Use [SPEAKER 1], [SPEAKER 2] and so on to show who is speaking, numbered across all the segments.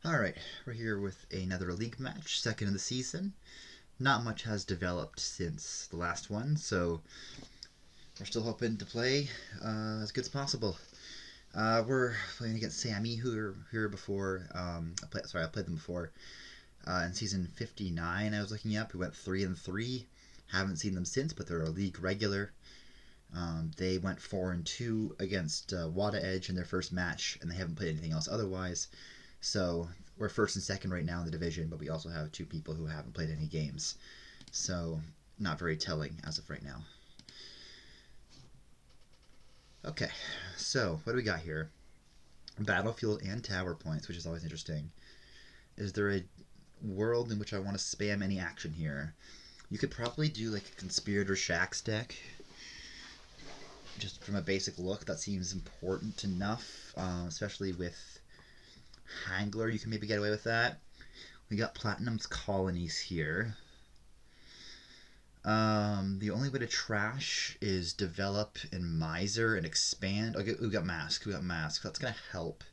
[SPEAKER 1] Alright, we're here with another league match, second of the season. Not much has developed since the last one, so we're still hoping to play as good as possible. We're playing against SamE, who were here before. I played them before. In season 59, I was looking up. We went 3-3. Haven't seen them since, but they're a league regular. They went 4-2 against Wada Edge in their first match, and they haven't played anything else otherwise. So we're first and second right now in the division, but we also have two people who haven't played any games. So not very telling as of right now. Okay, so what do we got here? Battlefield and tower points, which is always interesting. Is there a world in which I want to spam any action here? You could probably do like a Conspirator Shax deck. Just from a basic look, that seems important enough, especially with Hangler, you can maybe get away with that. We got Platinum's Colonies here. The only way to trash is develop and miser and expand. Okay, we got mask. That's gonna help.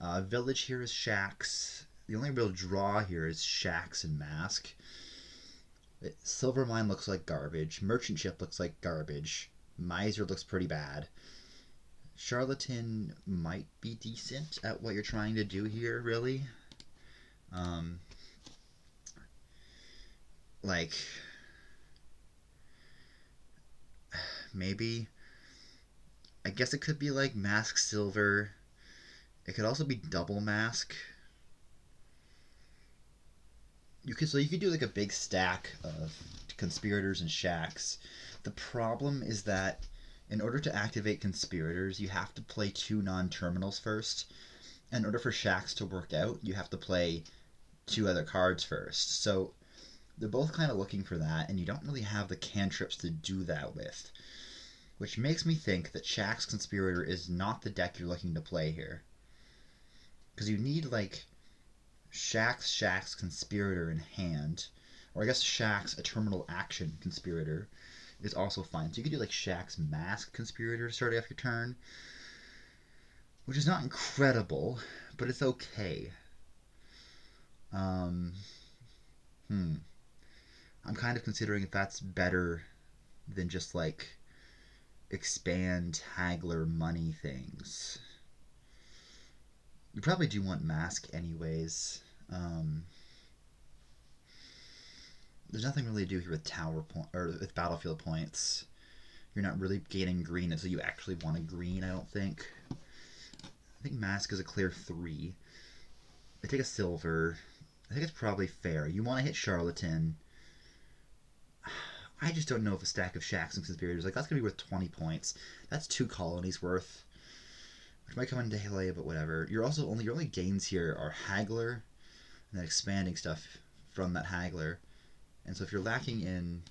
[SPEAKER 1] Village here is Shax. The only real draw here is Shax and mask. Silver Mine looks like garbage. Merchant Ship looks like garbage. Miser looks pretty bad. Charlatan might be decent at what you're trying to do here, really. Like, maybe. I guess it could be like Mask Silver. It could also be double Mask. You could do like a big stack of Conspirators and Shax. The problem is that in order to activate Conspirators, you have to play two non-terminals first. In order for Shax to work out, you have to play two other cards first. So they're both kind of looking for that, and you don't really have the cantrips to do that with. Which makes me think that Shax Conspirator is not the deck you're looking to play here. Because you need like Shax Conspirator in hand. Or I guess Shax a terminal action Conspirator is also fine. So you could do like Shax Mask Conspirator to start off your turn, which is not incredible, but it's okay. I'm kind of considering if that's better than just like expand haggler money things. You probably do want mask anyways. There's nothing really to do here with tower point or with battlefield points. You're not really gaining green until you actually want a green, I don't think. I think mask is a clear 3. I take a silver. I think it's probably fair. You want to hit Charlatan. I just don't know if a stack of Shax and Conspirators, like, that's going to be worth 20 points. That's 2 colonies worth. Which might come into play, but whatever. Your only gains here are Haggler and then expanding stuff from that Haggler. And so if you're lacking in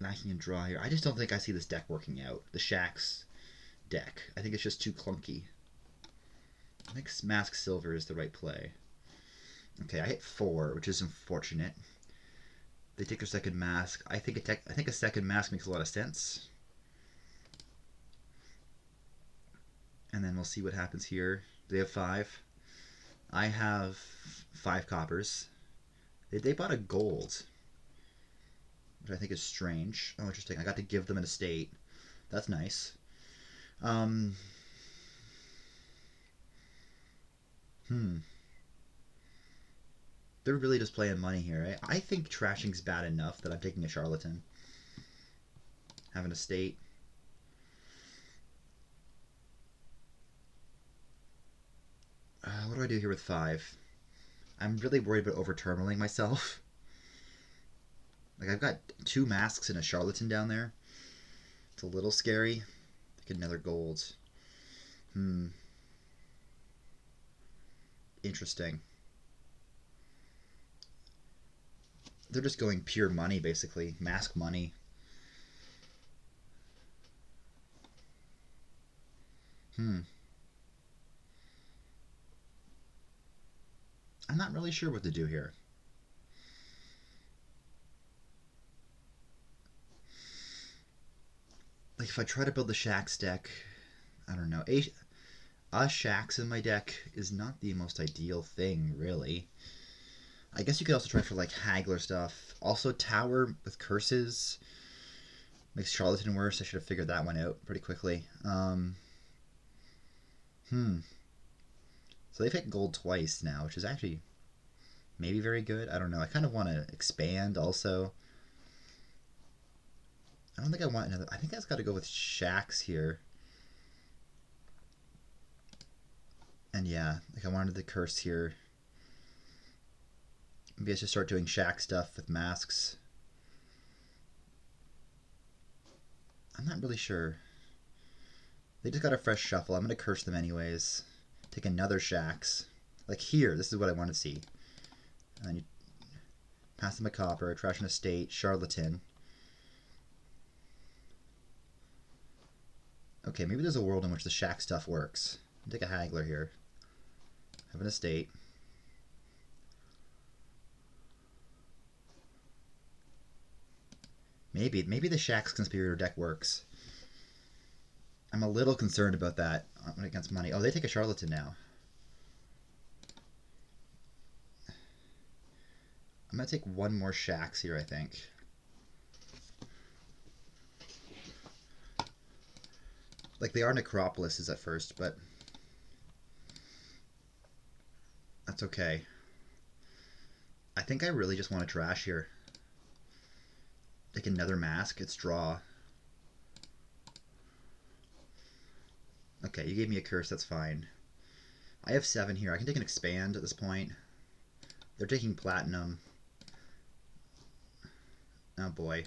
[SPEAKER 1] lacking in draw here, I just don't think I see this deck working out. The Shax deck. I think it's just too clunky. I think Mask Silver is the right play. Okay, I hit 4, which is unfortunate. They take their second mask. I think a second mask makes a lot of sense. And then we'll see what happens here. They have 5. I have 5 coppers. They bought a gold, which I think is strange. Oh, interesting. I got to give them an estate. That's nice. They're really just playing money here. I think trashing's bad enough that I'm taking a Charlatan. Have an estate. What do I do here with 5? I'm really worried about over-terminaling myself. Like, I've got 2 masks and a Charlatan down there. It's a little scary. Get another gold. Interesting. They're just going pure money, basically. Mask money. I'm not really sure what to do here. Like, if I try to build the Shax deck, I don't know. Shacks in my deck is not the most ideal thing, really. I guess you could also try for like Haggler stuff. Also, Tower with curses makes Charlatan worse. I should have figured that one out pretty quickly. So they've hit gold twice now, which is actually maybe very good. I don't know. I kind of want to expand also. I don't think I want another. I think I've got to go with Shacks here. And yeah, like I wanted the curse here. Maybe I should start doing Shack stuff with masks. I'm not really sure. They just got a fresh shuffle. I'm going to curse them anyways. Take another Shacks. Like here, this is what I want to see. And then you pass them a copper, trash an estate, charlatan. Okay, maybe there's a world in which the Shack stuff works. Take a Haggler here. Have an estate. Maybe the Shack's Conspirator deck works. I'm a little concerned about that against money. Oh, they take a charlatan now. I'm going to take one more Shacks here, I think. Like, they are Necropolises at first, but that's okay. I think I really just want to trash here. Take another mask. It's draw. Okay, you gave me a curse. That's fine. I have 7 here. I can take an expand at this point. They're taking platinum. Oh, boy.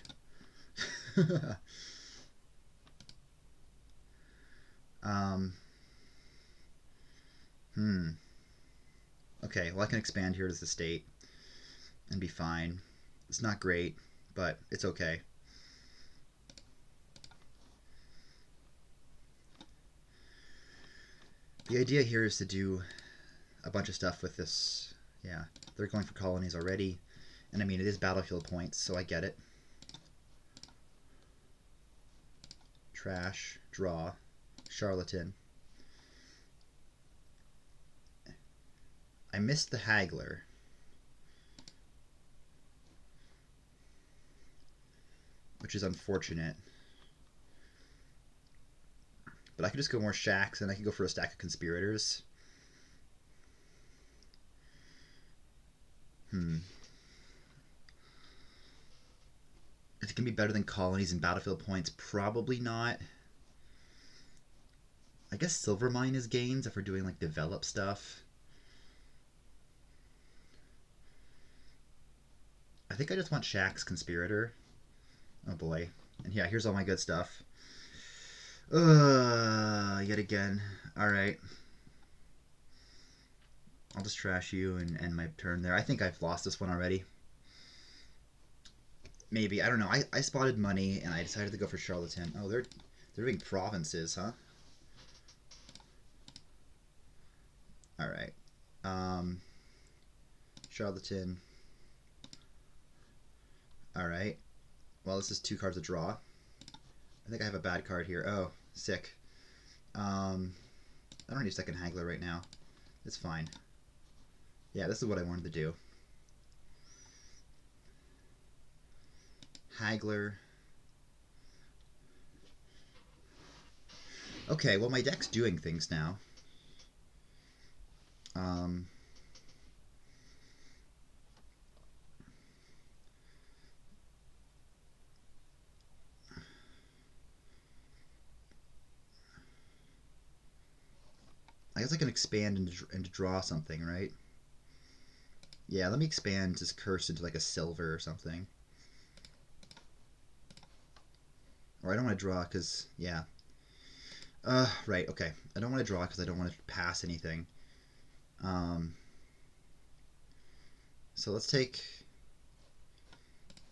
[SPEAKER 1] Okay, well I can expand here as the state and be fine. It's not great, but it's okay. The idea here is to do a bunch of stuff with this. Yeah, they're going for colonies already. And I mean, it is battlefield points, so I get it. Trash, draw, charlatan. I missed the Haggler. Which is unfortunate. But I could just go more Shacks, and I could go for a stack of Conspirators. If it can be better than colonies and battlefield points, probably not. I guess Silvermine is gains if we're doing like develop stuff. I think I just want Shack's Conspirator. Oh boy. And yeah, here's all my good stuff. Yet again. Alright. I'll just trash you and end my turn there. I think I've lost this one already. Maybe. I don't know. I spotted money and I decided to go for charlatan. Oh, they're doing provinces, huh? Alright. Charlatan. Alright. Well, this is 2 cards to draw. I think I have a bad card here. Oh, sick. I don't need a second Haggler right now. It's fine. Yeah, this is what I wanted to do. Haggler. Okay, well my deck's doing things now. I guess I can expand and draw something, right? Yeah, let me expand this curse into like a silver or something. Or I don't want to draw because, yeah. Right, okay. I don't want to draw because I don't want to pass anything. So let's take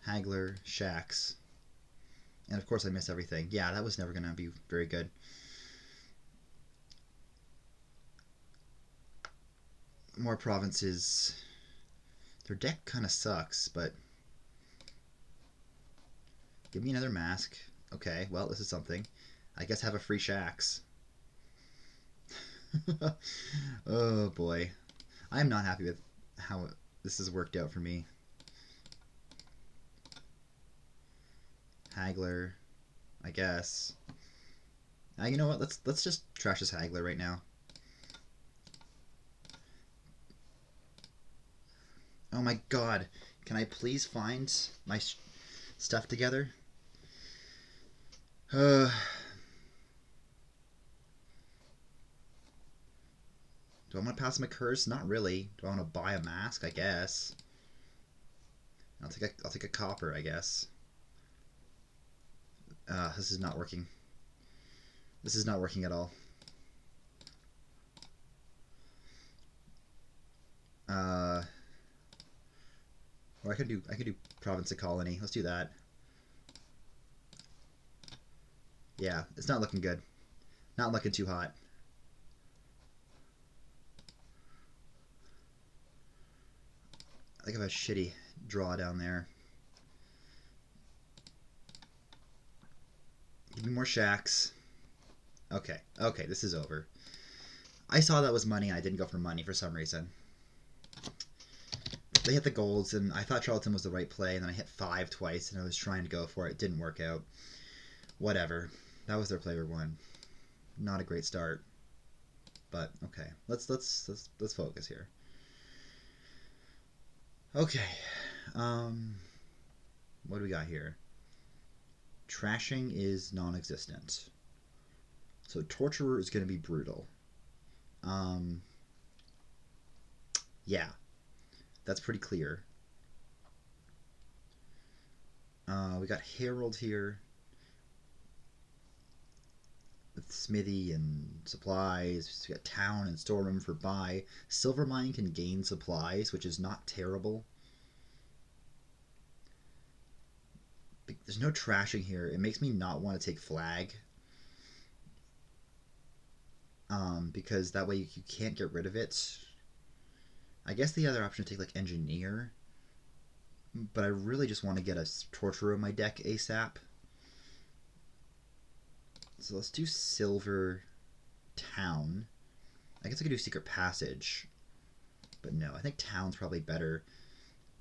[SPEAKER 1] Haggler, Shacks. And of course I miss everything. Yeah, that was never going to be very good. More provinces. Their deck kind of sucks, but give me another mask. Okay, well, this is something. I guess have a free Shacks. Oh boy. I am not happy with how this has worked out for me. Haggler, I guess. You know what? Let's just trash this Haggler right now. Oh my god. Can I please find my stuff together? Do I want to pass him a curse? Not really. Do I want to buy a mask? I guess. I'll take a copper, I guess. This is not working. This is not working at all. Or I could do province of colony. Let's do that. Yeah, it's not looking good. Not looking too hot. I think I have a shitty draw down there. Give me more shacks. Okay, okay, this is over. I saw that was money and I didn't go for money for some reason. They hit the golds and I thought Charlton was the right play, and then I hit 5 twice and I was trying to go for it. It didn't work out. Whatever. That was their player 1. Not a great start. But okay. Let's focus here. Okay. What do we got here? Trashing is non-existent. So Torturer is going to be brutal. Yeah. That's pretty clear. We got Herald here. With Smithy and supplies. We got Town and Storeroom for buy. Silvermine can gain supplies, which is not terrible. There's no trashing here. It makes me not want to take Flag. Because that way you can't get rid of it. I guess the other option is to take like Engineer. But I really just want to get a Torturer in my deck ASAP. So let's do Silver Town. I guess I could do Secret Passage. But no, I think Town's probably better.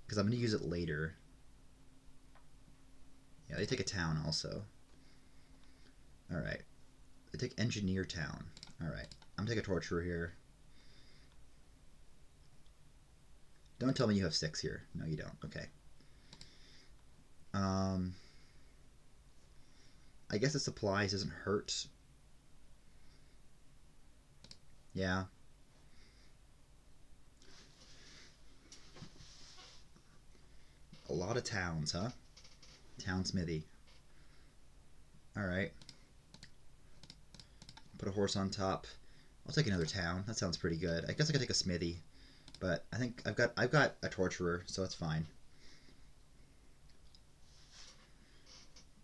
[SPEAKER 1] Because I'm going to use it later. Yeah, they take a Town also. Alright. They take Engineer Town. Alright. I'm going to take a Torturer here. Don't tell me you have 6 here. No, you don't. Okay. I guess the supplies doesn't hurt. Yeah. A lot of towns, huh? Town Smithy. Alright. Put a horse on top. I'll take another town. That sounds pretty good. I guess I could take a Smithy. But I think I've got a Torturer, so it's fine.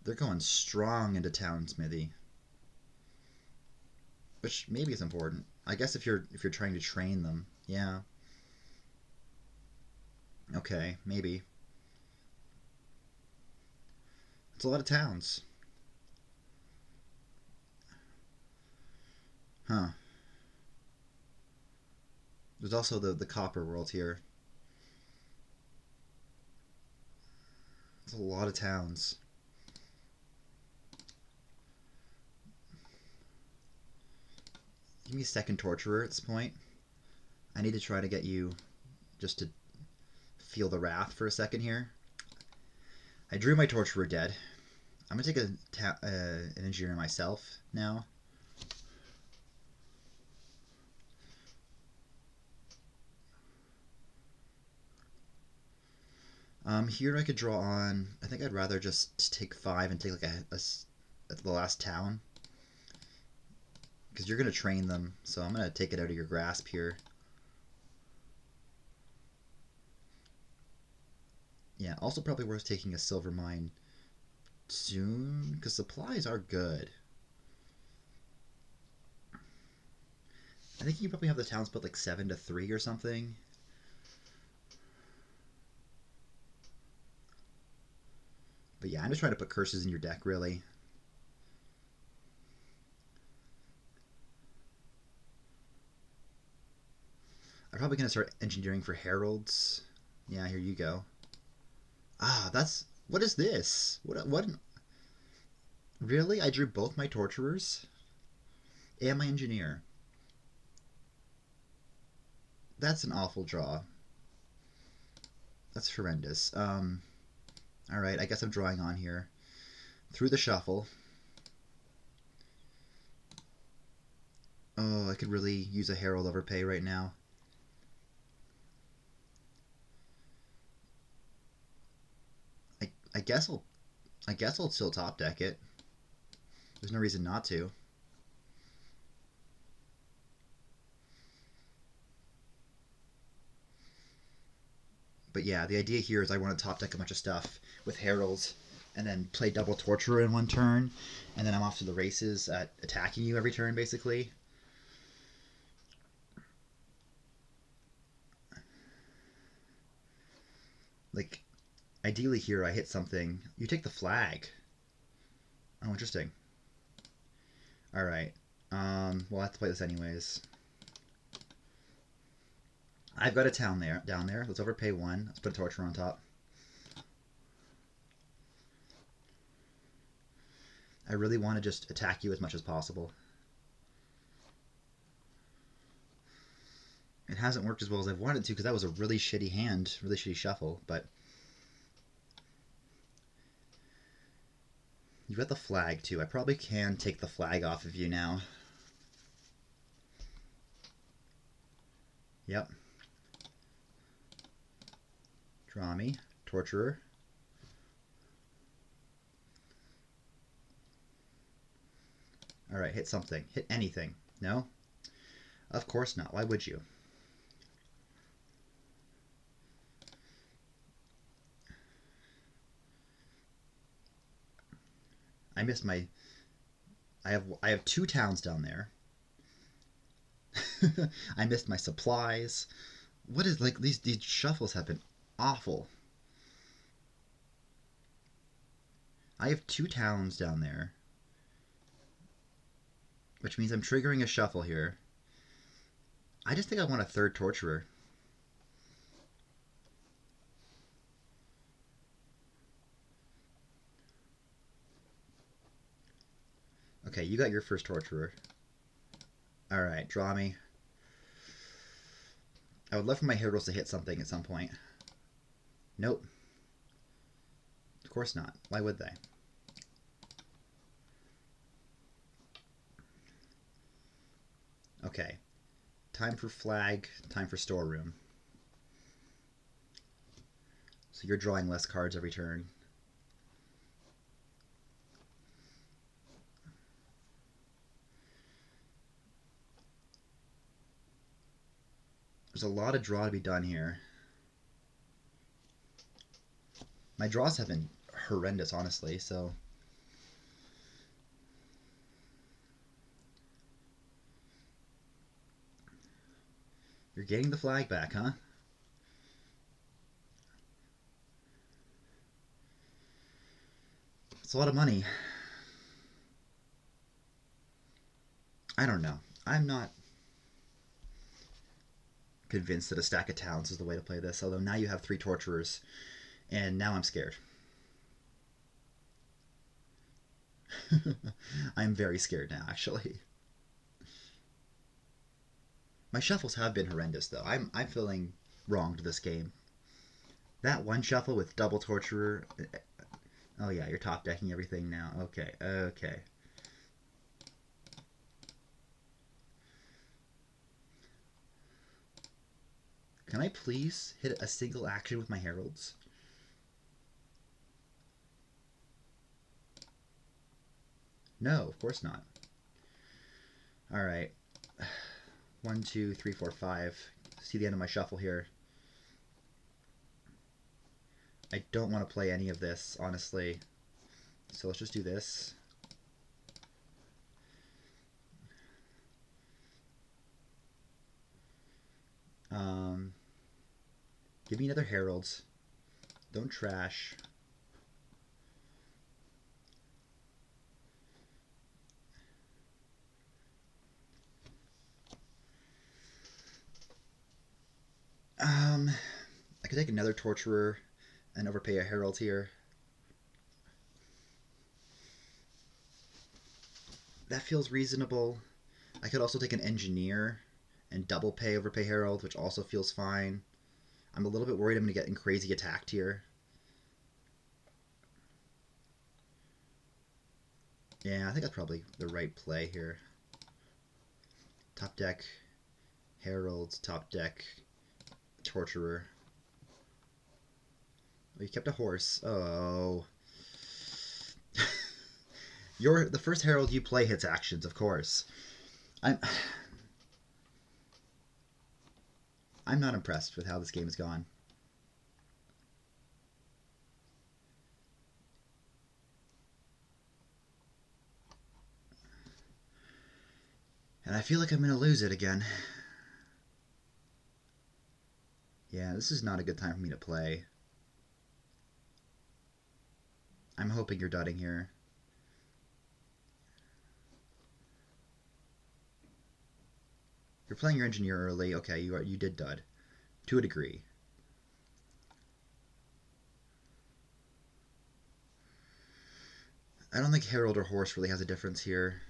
[SPEAKER 1] They're going strong into Town Smithy. Which maybe is important. I guess if you're trying to train them, yeah. Okay, maybe. It's a lot of towns. Huh. There's also the copper world here. It's a lot of towns. Give me a second Torturer at this point. I need to try to get you just to feel the wrath for a second here. I drew my Torturer dead. I'm going to take an Engineer myself now. Here I could draw on. I think I'd rather just take 5 and take like the last town. Because you're going to train them, so I'm going to take it out of your grasp here. Yeah, also probably worth taking a Silver Mine soon, because supplies are good. I think you probably have the town split like 7-3 or something. But yeah, I'm just trying to put curses in your deck, really. probably going to start engineering for heralds. Yeah, here you go. Ah, that's... What is this? What? Really? I drew both my torturers? And my engineer. That's an awful draw. That's horrendous. Alright, I guess I'm drawing on here. Through the shuffle. Oh, I could really use a Herald overpay right now. I guess I'll still top deck it. There's no reason not to. But yeah, the idea here is I want to top deck a bunch of stuff with Heralds and then play double Torturer in one turn, and then I'm off to the races at attacking you every turn, basically. Like, ideally here I hit something. You take the flag. Oh, interesting. Alright. We'll have to play this anyways. I've got a town down there. Let's overpay one. Let's put a torture on top. I really want to just attack you as much as possible. It hasn't worked as well as I've wanted to because that was a really shitty hand, really shitty shuffle, but you've got the flag too. I probably can take the flag off of you now. Yep. Draw me. Torturer. Alright, hit something. Hit anything. No? Of course not. Why would you? I missed my... I have 2 towns down there. I missed my supplies. What is, like, these shuffles have been awful. I have 2 towns down there, which means I'm triggering a shuffle here. I just think I want a 3rd torturer. Okay, you got your first torturer. Alright, draw me. I would love for my heralds to hit something at some point. Nope. Of course not. Why would they? Okay. Time for flag, time for storeroom. So you're drawing less cards every turn. There's a lot of draw to be done here. My draws have been horrendous, honestly, so... You're getting the flag back, huh? It's a lot of money. I don't know. I'm not convinced that a stack of towns is the way to play this, although now you have 3 torturers, and now I'm scared. I'm very scared now, actually. My shuffles have been horrendous, though. I'm feeling wronged this game. That one shuffle with double torturer... Oh yeah, you're top decking everything now. Okay, okay. Can I please hit a single action with my heralds? No, of course not. Alright. 1, 2, 3, 4, 5. See the end of my shuffle here. I don't want to play any of this, honestly. So let's just do this. Give me another heralds. Don't trash. could take another Torturer and overpay a Herald here. That feels reasonable. I could also take an Engineer and double pay overpay Herald, which also feels fine. I'm a little bit worried I'm going to get crazy attacked here. Yeah, I think that's probably the right play here. Top deck, Herald, top deck, Torturer. Oh, you kept a horse. Oh. The first Herald you play hits actions, of course. I'm not impressed with how this game has gone. And I feel like I'm going to lose it again. Yeah, this is not a good time for me to play. I'm hoping you're dudding here. You're playing your Engineer early. Okay, you did dud. To a degree. I don't think Herald or Horse really has a difference here.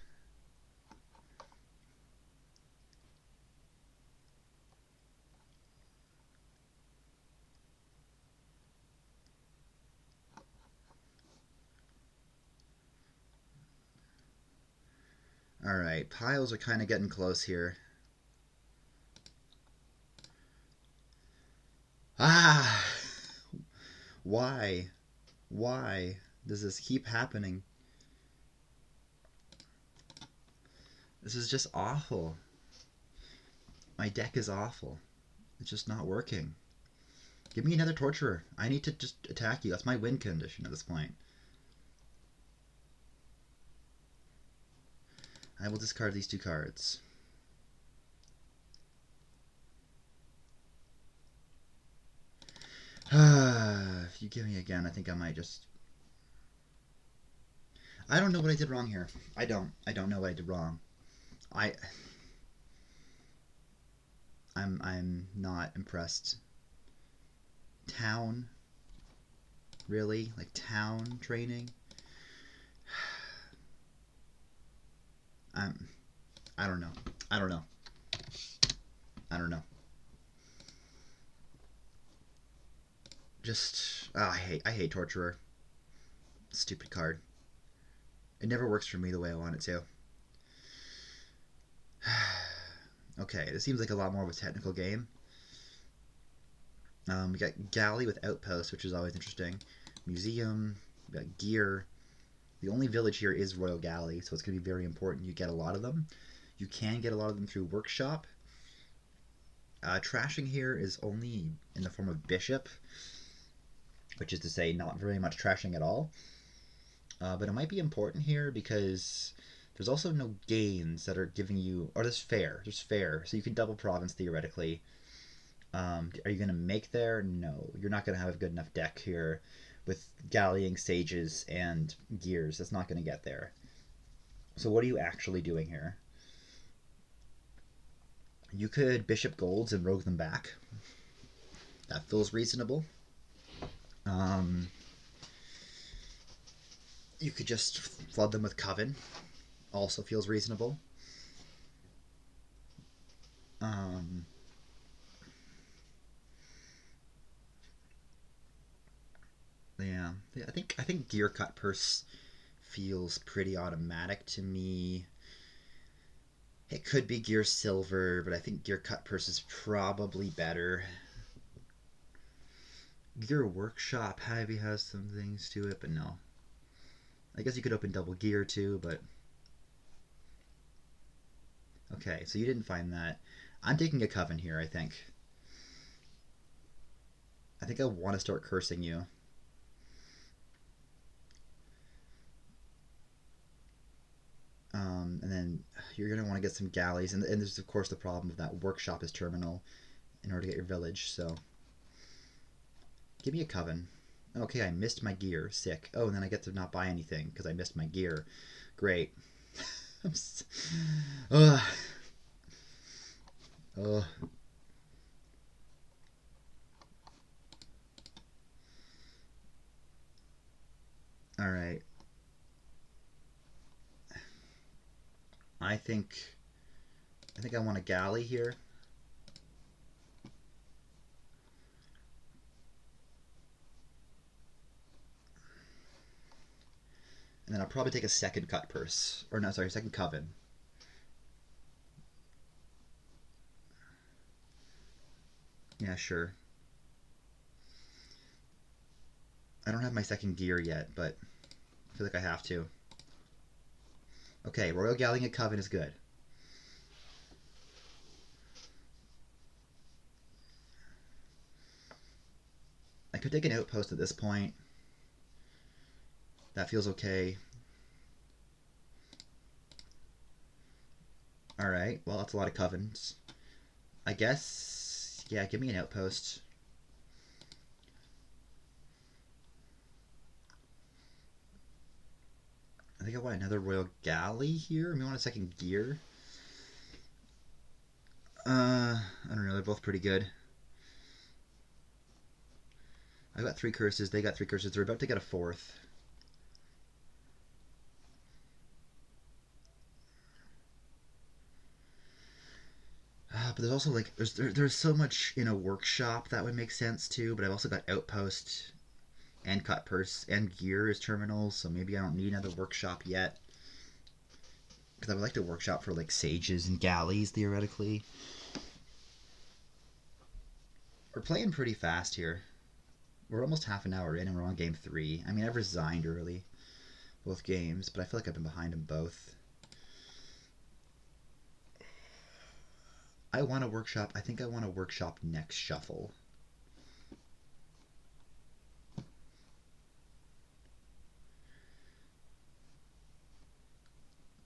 [SPEAKER 1] Alright, piles are kind of getting close here. Ah! Why? Why does this keep happening? This is just awful. My deck is awful. It's just not working. Give me another Torturer. I need to just attack you. That's my win condition at this point. I will discard these two cards. If you give me again, I think I might just... I don't know what I did wrong here. I don't know what I did wrong. I'm not impressed. Town? Really? Like town training? I don't know. I don't know. I don't know. Just I hate Torturer. Stupid card. It never works for me the way I want it to. Okay, this seems like a lot more of a technical game. We got Galley with Outpost, which is always interesting. Museum, we got Gear. The only village here is Royal Galley, so it's going to be very important you get a lot of them. You can get a lot of them through Workshop. Trashing here is only in the form of Bishop, which is to say not very much trashing at all. But it might be important here because there's also no gains that are giving you... Or there's fair. There's fair. So you can double province theoretically. Are you going to make there? No. You're not going to have a good enough deck here with Gallying Sages and Gears. That's not going to get there. So what are you actually doing here? You could Bishop Golds and rogue them back. That feels reasonable. You could just flood them with Coven. Also feels reasonable. Yeah, I think Gear Cut Purse feels pretty automatic to me. It could be Gear Silver, but I think Gear Cut Purse is probably better. Gear Workshop maybe has some things to it, but no. I guess you could open Double Gear too, but... Okay, so you didn't find that. I'm taking a Coven here, I think. I think I want to start cursing you. And then you're going to want to get some galleys. And there's, of course, the problem of that Workshop is terminal in order to get your village, so... Give me a Coven. Okay, I missed my gear. Sick. Oh, and then I get to not buy anything because I missed my gear. Great. Ugh. Ugh. All right. I think I want a galley here. And then I'll probably take a second cut purse. Or no, sorry, second coven. Yeah, sure. I don't have my second gear yet, but I feel like I have to. Okay, Royal Galleon and Coven is good. I could take an outpost at this point. That feels okay. Alright, well, that's a lot of covens. I guess, yeah, give me an outpost. I think I want another Royal Galley here. I mean, I want a second gear. I don't know, they're both pretty good. I got 3 curses, they got 3 curses. They're about to get a 4th. But there's also like there's so much in a workshop that would make sense too. But I've also got outpost and cut purse and gear as terminals, so maybe I don't need another workshop yet. Because I would like to workshop for like sages and galleys theoretically. We're playing pretty fast here. We're almost half an hour in and we're on game 3. I mean, I've resigned early both games, but I feel like I've been behind them both. I want to workshop. I think I want to workshop next shuffle.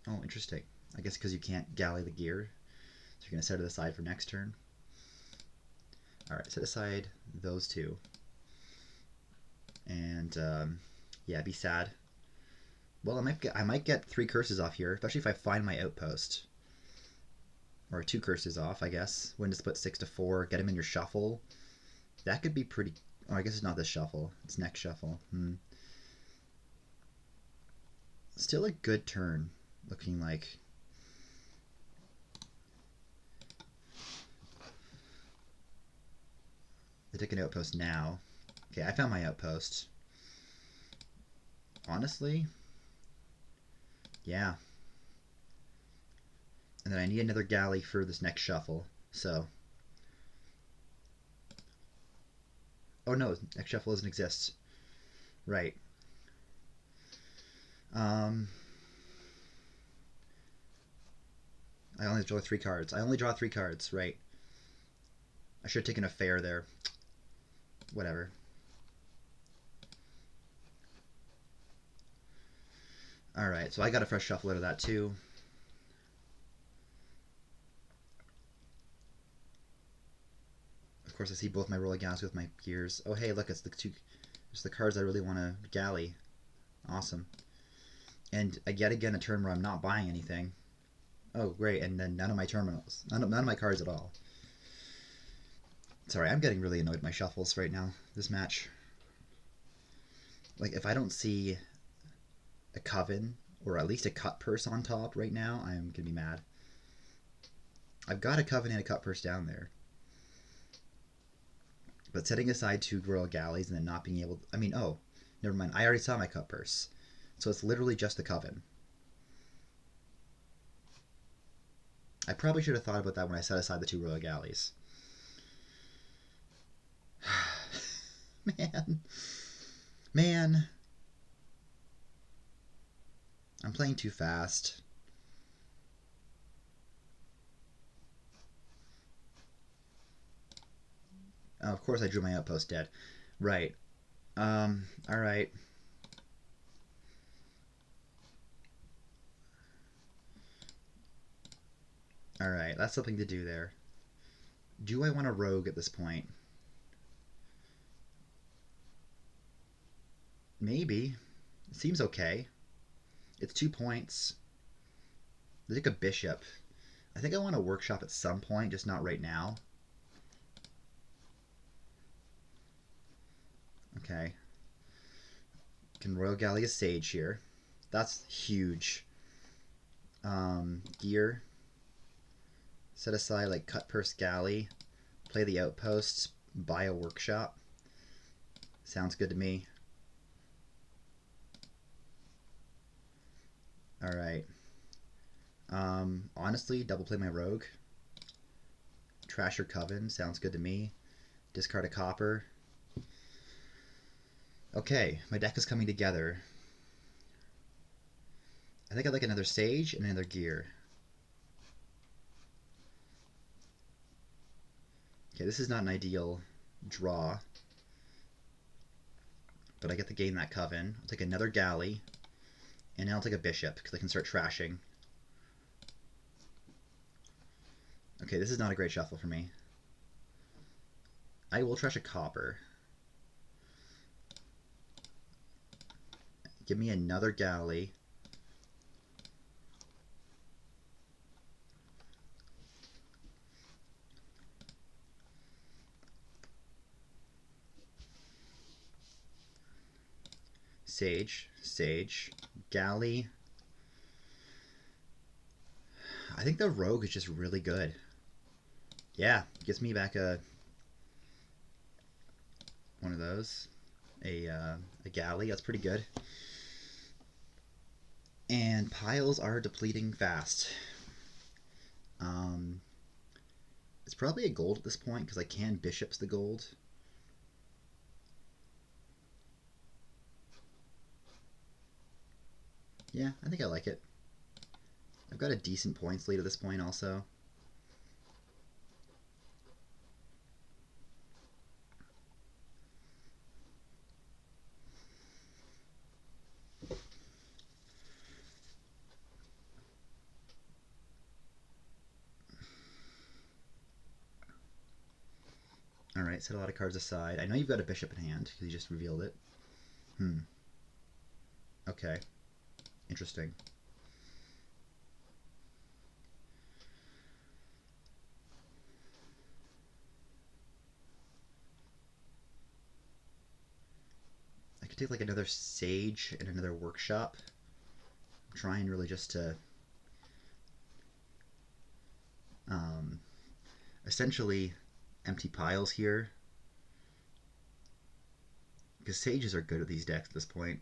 [SPEAKER 1] Oh, interesting. I guess because you can't galley the gear, so you're going to set it aside for next turn. Alright, set aside those 2. And, yeah, be sad. Well, I might get 3 curses off here, especially if I find my outpost. Or 2 curses off, I guess. Win to split 6 to 4, get him in your shuffle. That could be pretty... Oh, I guess it's not this shuffle. It's next shuffle. Still a good turn, looking like. They took an outpost now. Okay, I found my outpost. Honestly, yeah. And then I need another galley for this next shuffle, so... Oh no, next shuffle doesn't exist. Right. I only draw 3 cards. I only draw 3 cards, right. I should have taken a fair there. Whatever. Alright, so I got a fresh shuffle out of that too. Of course, I see both my Royal Galleys with my gears. Oh hey, look, it's the cards I really want to galley. Awesome. And yet again, a turn where I'm not buying anything. Oh, great, and then none of my terminals. None of my cards at all. Sorry, I'm getting really annoyed with my shuffles right now, this match. Like, if I don't see a coven, or at least a cut purse on top right now, I'm gonna be mad. I've got a coven and a cut purse down there. But setting aside 2 Royal Galleys and then not being able... I mean, oh, never mind. I already saw my cut purse. So it's literally just the coven. I probably should have thought about that when I set aside the 2 Royal Galleys. Man. I'm playing too fast. Oh, of course I drew my outpost dead. Right. Alright. Alright, that's something to do there. Do I want a rogue at this point? Maybe. It seems okay. It's 2 points. They take a bishop. I think I want to workshop at some point, just not right now. Okay. Can Royal Galley a Sage here. That's huge. Gear. Set aside like Cut Purse Galley. Play the Outposts. Buy a Workshop. Sounds good to me. Alright. Honestly, double play my Rogue. Trash your Coven. Sounds good to me. Discard a Copper. Okay, my deck is coming together. I think I'd like another Sage and another Gear. Okay, this is not an ideal draw. But I get to gain that Coven. I'll take another Galley. And now I'll take a Bishop, because I can start trashing. Okay, this is not a great shuffle for me. I will trash a Copper. Give me another Galley. Sage, Sage, Galley. I think the Rogue is just really good. Yeah, gets me back one of those. A Galley, that's pretty good. And piles are depleting fast. It's probably a gold at this point because I can Bishops the gold. Yeah, I think I like it. I've got a decent points lead at this point also. Alright, set a lot of cards aside. I know you've got a Bishop in hand because you just revealed it. Okay. Interesting. I could take like another Sage and another Workshop. I'm trying really just to essentially empty piles here. Because Sages are good at these decks at this point.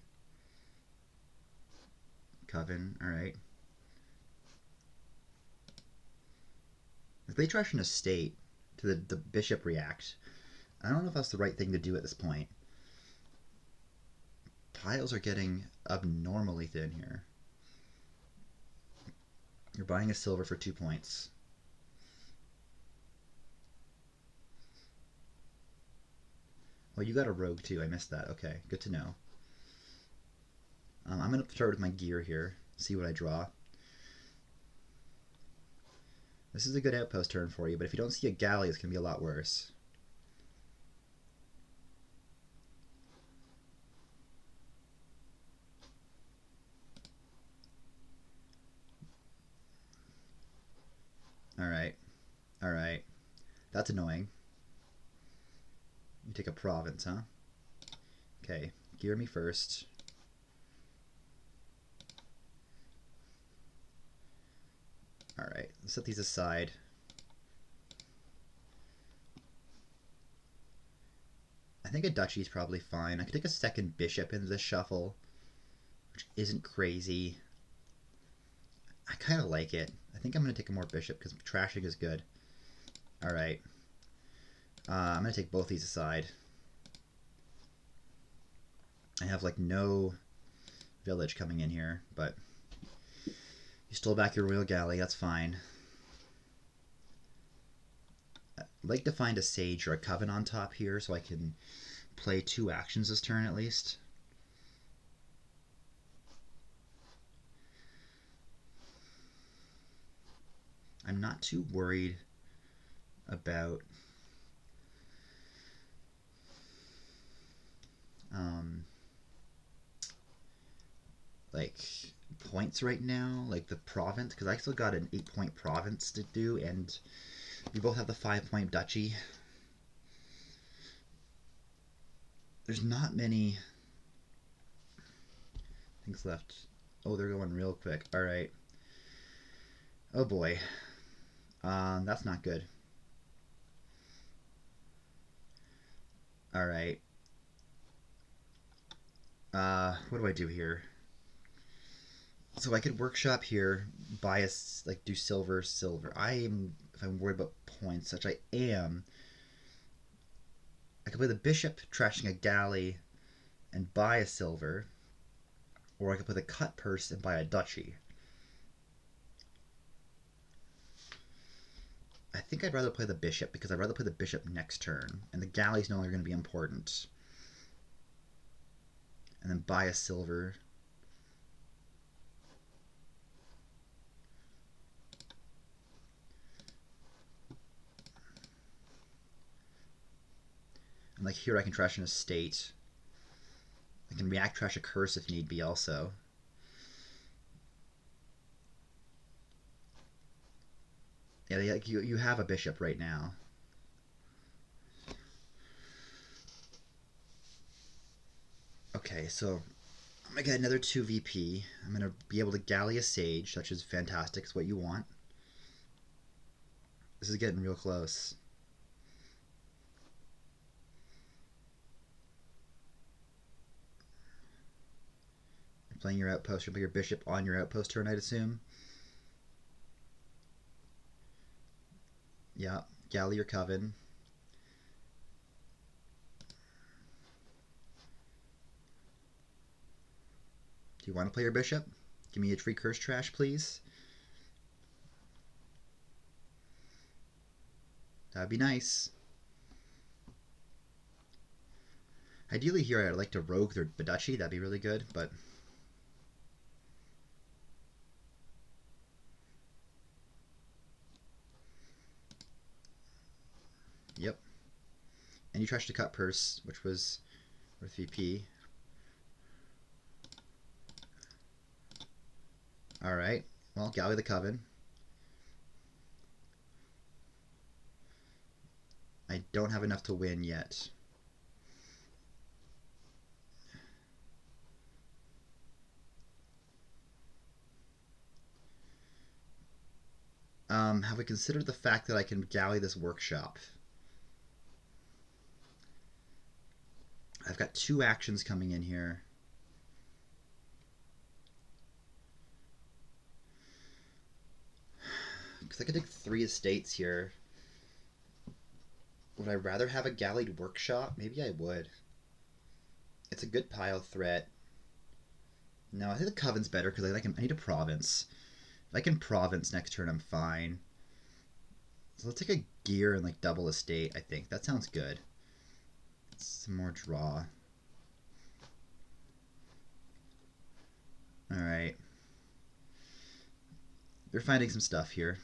[SPEAKER 1] Coven, alright. If they trash an estate to the Bishop react, I don't know if that's the right thing to do at this point. Piles are getting abnormally thin here. You're buying a silver for 2 points. Oh, you got a Rogue too. I missed that. Okay, good to know. I'm going to start with my Gear here, see what I draw. This is a good outpost turn for you, but if you don't see a Galley, it's going to be a lot worse. Alright. Alright. That's annoying. You take a province, huh? Okay, Gear me first. Alright, let's set these aside. I think a Duchy is probably fine. I could take a second Bishop into this shuffle, which isn't crazy. I kind of like it. I think I'm going to take a more Bishop because trashing is good. Alright. I'm going to take both these aside. I have like no village coming in here, but you stole back your Royal Galley, that's fine. I'd like to find a Sage or a Coven on top here so I can play 2 actions this turn at least. I'm not too worried about like points right now, like the province, because I still got an 8-point province to do, and we both have the 5-point duchy. There's not many Things left. Oh, they're going real quick. All right. Oh boy. That's not good. All right. What do I do here? So I could workshop here, bias, like do silver, silver. If I'm worried about points, which I am, I could play the bishop, trashing a galley, and buy a silver, or I could play the cut purse and buy a duchy. I think I'd rather play the bishop because I'd rather play the bishop next turn, and the galley's no longer going to be important. And then buy a silver. And like here I can trash an estate. I can react trash a curse if need be also. Yeah, like you have a bishop right now. Okay, so I'm gonna get another 2 VP. I'm gonna be able to galley a sage, which is fantastic. It's what you want. This is getting real close. You're playing your outpost. You'll play your bishop on your outpost turn, I'd assume. Yeah, galley your coven. Do you want to play your bishop? Give me a free curse trash, please. That'd be nice. Ideally here I'd like to rogue their duchy. That'd be really good, but... Yep. And you trashed a cut purse, which was worth VP. Alright. Well, galley the coven. I don't have enough to win yet. Have we considered the fact that I can galley this workshop? I've got 2 actions coming in here. Because I could take 3 estates here. Would I rather have a gallied workshop? Maybe I would. It's a good pile threat. No, I think the coven's better because I need a province. If I can province next turn, I'm fine. So let's take a gear and like double estate, I think. That sounds good. Some more draw. Alright. We're finding some stuff here.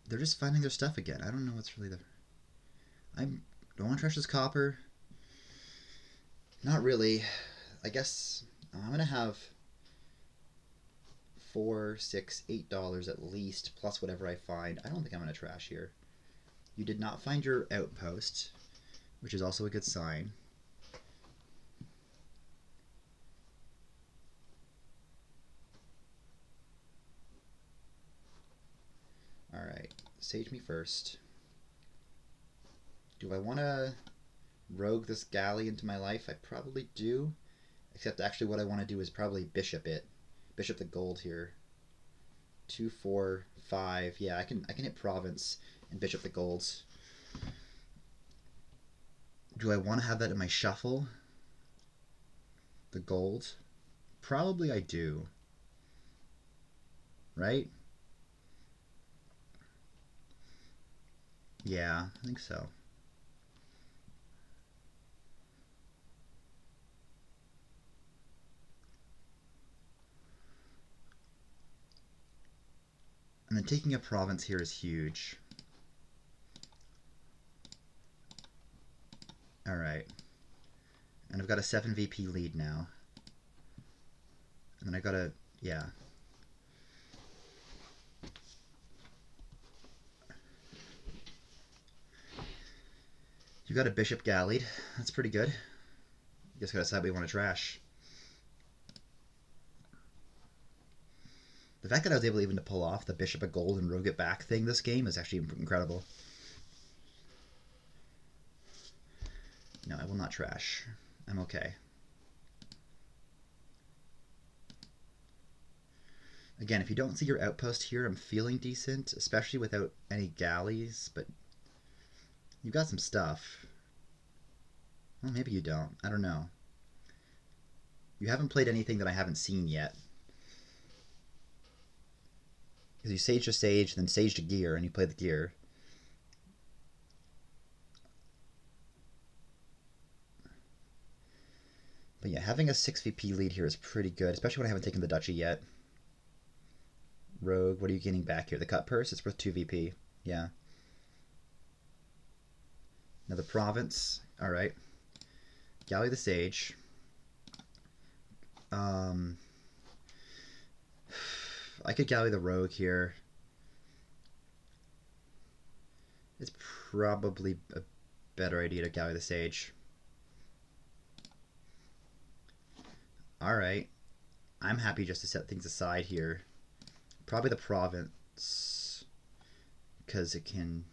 [SPEAKER 1] They're just finding their stuff again. I don't know what's really the... I don't want to trash this copper. Not really. I guess I'm going to have $4, $6, $8 at least, plus whatever I find. I don't think I'm going to trash here. You did not find your outpost, which is also a good sign. Alright, sage me first. Do I want to rogue this galley into my life? I probably do. Except actually what I want to do is probably bishop it. Bishop the gold here. 2, 4, 5. Yeah, I can hit province and bishop the golds. Do I want to have that in my shuffle? The gold? Probably I do. Right? Yeah, I think so. And then taking a province here is huge. Alright. And I've got a 7 VP lead now. And then I got a... yeah. You got a bishop galleed. That's pretty good. Guess gotta decide what we want to trash. The fact that I was able even to pull off the bishop of gold and rogue it back thing this game is actually incredible. No, I will not trash. I'm okay. Again, if you don't see your outpost here, I'm feeling decent, especially without any galleys, but you've got some stuff. Well, maybe you don't. I don't know. You haven't played anything that I haven't seen yet. Because you sage to sage, then sage to gear, and you play the gear. But yeah, having a 6 VP lead here is pretty good, especially when I haven't taken the duchy yet. Rogue, what are you getting back here? The cut purse? It's worth 2 VP. Yeah. Now the province. Alright. Galley the sage. I could galley the rogue here. It's probably a better idea to galley the sage. Alright. I'm happy just to set things aside here. Probably the province. Because it can...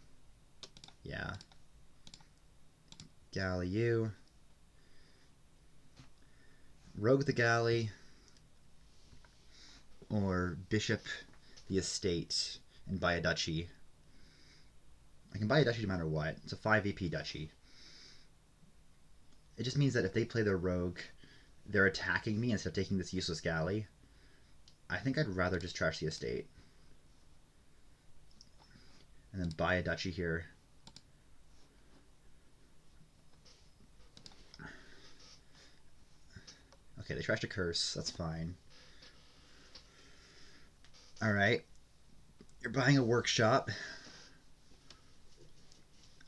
[SPEAKER 1] Yeah. Galley you. Rogue the galley. Or bishop the estate and buy a duchy. I can buy a duchy no matter what. It's a 5 VP duchy. It just means that if they play their rogue, they're attacking me instead of taking this useless galley. I think I'd rather just trash the estate. And then buy a duchy here. Okay, they trashed a curse. That's fine. Alright. You're buying a workshop.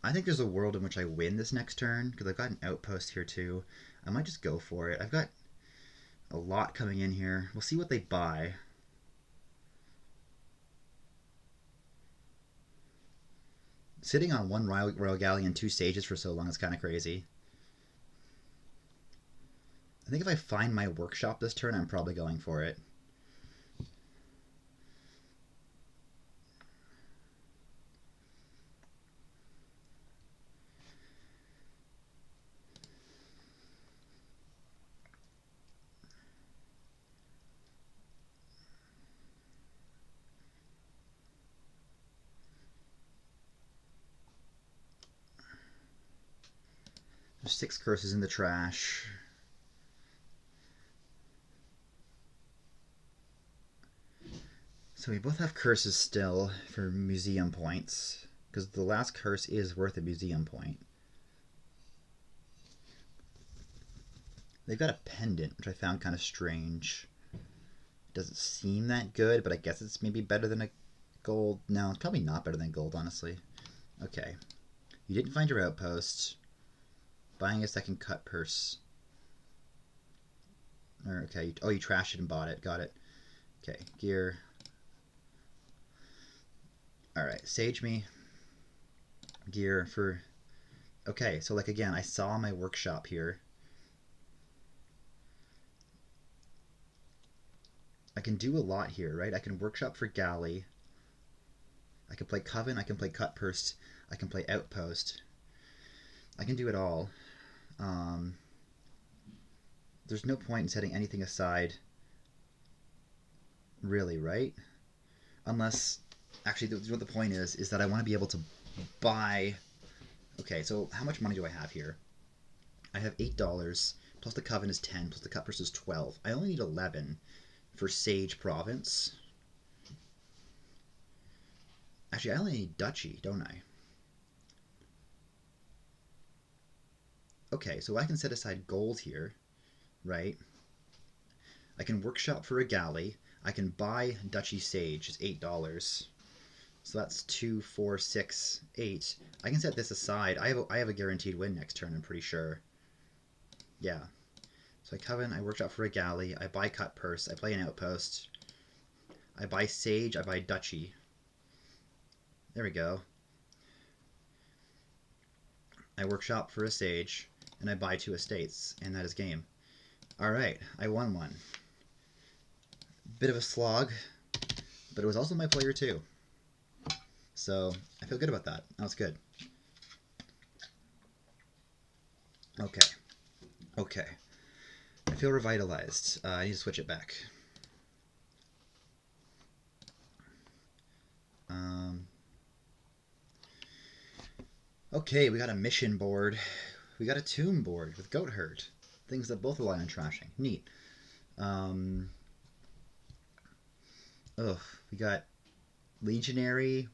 [SPEAKER 1] I think there's a world in which I win this next turn, because I've got an outpost here too. I might just go for it. I've got a lot coming in here. We'll see what they buy. Sitting on one Royal Galley and 2 sages for so long is kind of crazy. I think if I find my workshop this turn, I'm probably going for it. There's 6 curses in the trash. So we both have curses still for museum points, because the last curse is worth a museum point. They've got a pendant, which I found kind of strange. It doesn't seem that good, but I guess it's maybe better than a gold. No, it's probably not better than gold, honestly. Okay. You didn't find your outpost. Buying a second cut purse. Okay. Oh, you trashed it and bought it. Got it. Okay. Gear. Alright. Sage me. Gear for... Okay. So, like, again, I saw my workshop here. I can do a lot here, right? I can workshop for galley. I can play coven. I can play cut purse. I can play outpost. I can do it all. There's no point in setting anything aside, really, right? Unless, actually, what the point is that I want to be able to buy... Okay, so how much money do I have here? I have $8, plus the coven is 10, plus the cut purse is 12. I only need 11 for Sage Province. Actually, I only need Duchy, don't I? Okay, so I can set aside gold here, right? I can workshop for a galley. I can buy Duchy Sage, it's $8. So that's 2, 4, 6, 8. I can set this aside. I have a guaranteed win next turn, I'm pretty sure. Yeah. So I coven, I workshop for a galley, I buy cut purse, I play an outpost. I buy Sage, I buy Duchy. There we go. I workshop for a sage, and I buy 2 estates, and that is game. Alright, I won one. Bit of a slog, but it was also my player too. So I feel good about that. That was good. Okay. Okay. I feel revitalized. I need to switch it back. Okay, we got a mission board. We got a tomb board with goat herd. Things that both rely on trashing. Neat. We got legionary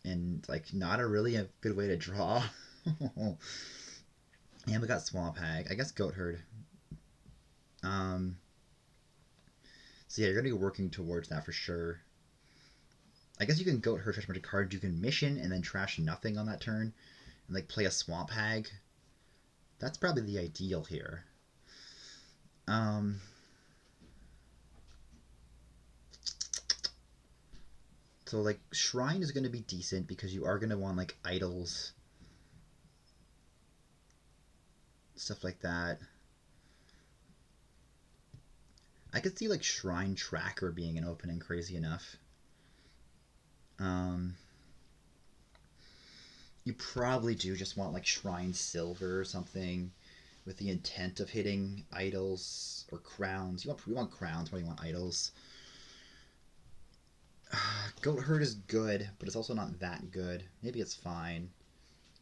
[SPEAKER 1] and like not a really a good way to draw. And we got swamp hag. I guess goat herd. So yeah, you're gonna be working towards that for sure. I guess you can goat herd, trash a bunch of cards. You can mission and then trash nothing on that turn, and like play a swamp hag. That's probably the ideal here. So like shrine is gonna be decent because you are gonna want like idols, stuff like that. I could see like shrine tracker being an opening crazy enough. You probably do just want like shrine silver or something with the intent of hitting idols or crowns. You want crowns more than you want idols. Goat herd is good, but it's also not that good. Maybe it's fine.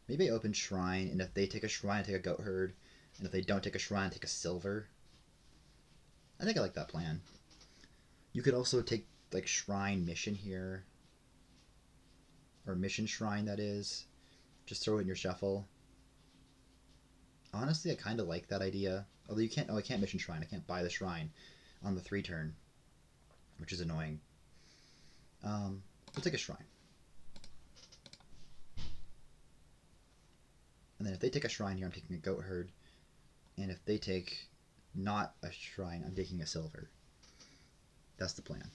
[SPEAKER 1] Maybe I open shrine, and if they take a shrine, I take a goat herd, and if they don't take a shrine, I take a silver. I think I like that plan. You could also take like shrine mission here, or mission shrine that is. Just throw it in your shuffle. Honestly, I kind of like that idea. Although you can't. Oh, I can't mission shrine. I can't buy the shrine on the 3 turn, which is annoying. We'll take a shrine. And then if they take a shrine here, I'm taking a goat herd. And if they take not a shrine, I'm taking a silver. That's the plan.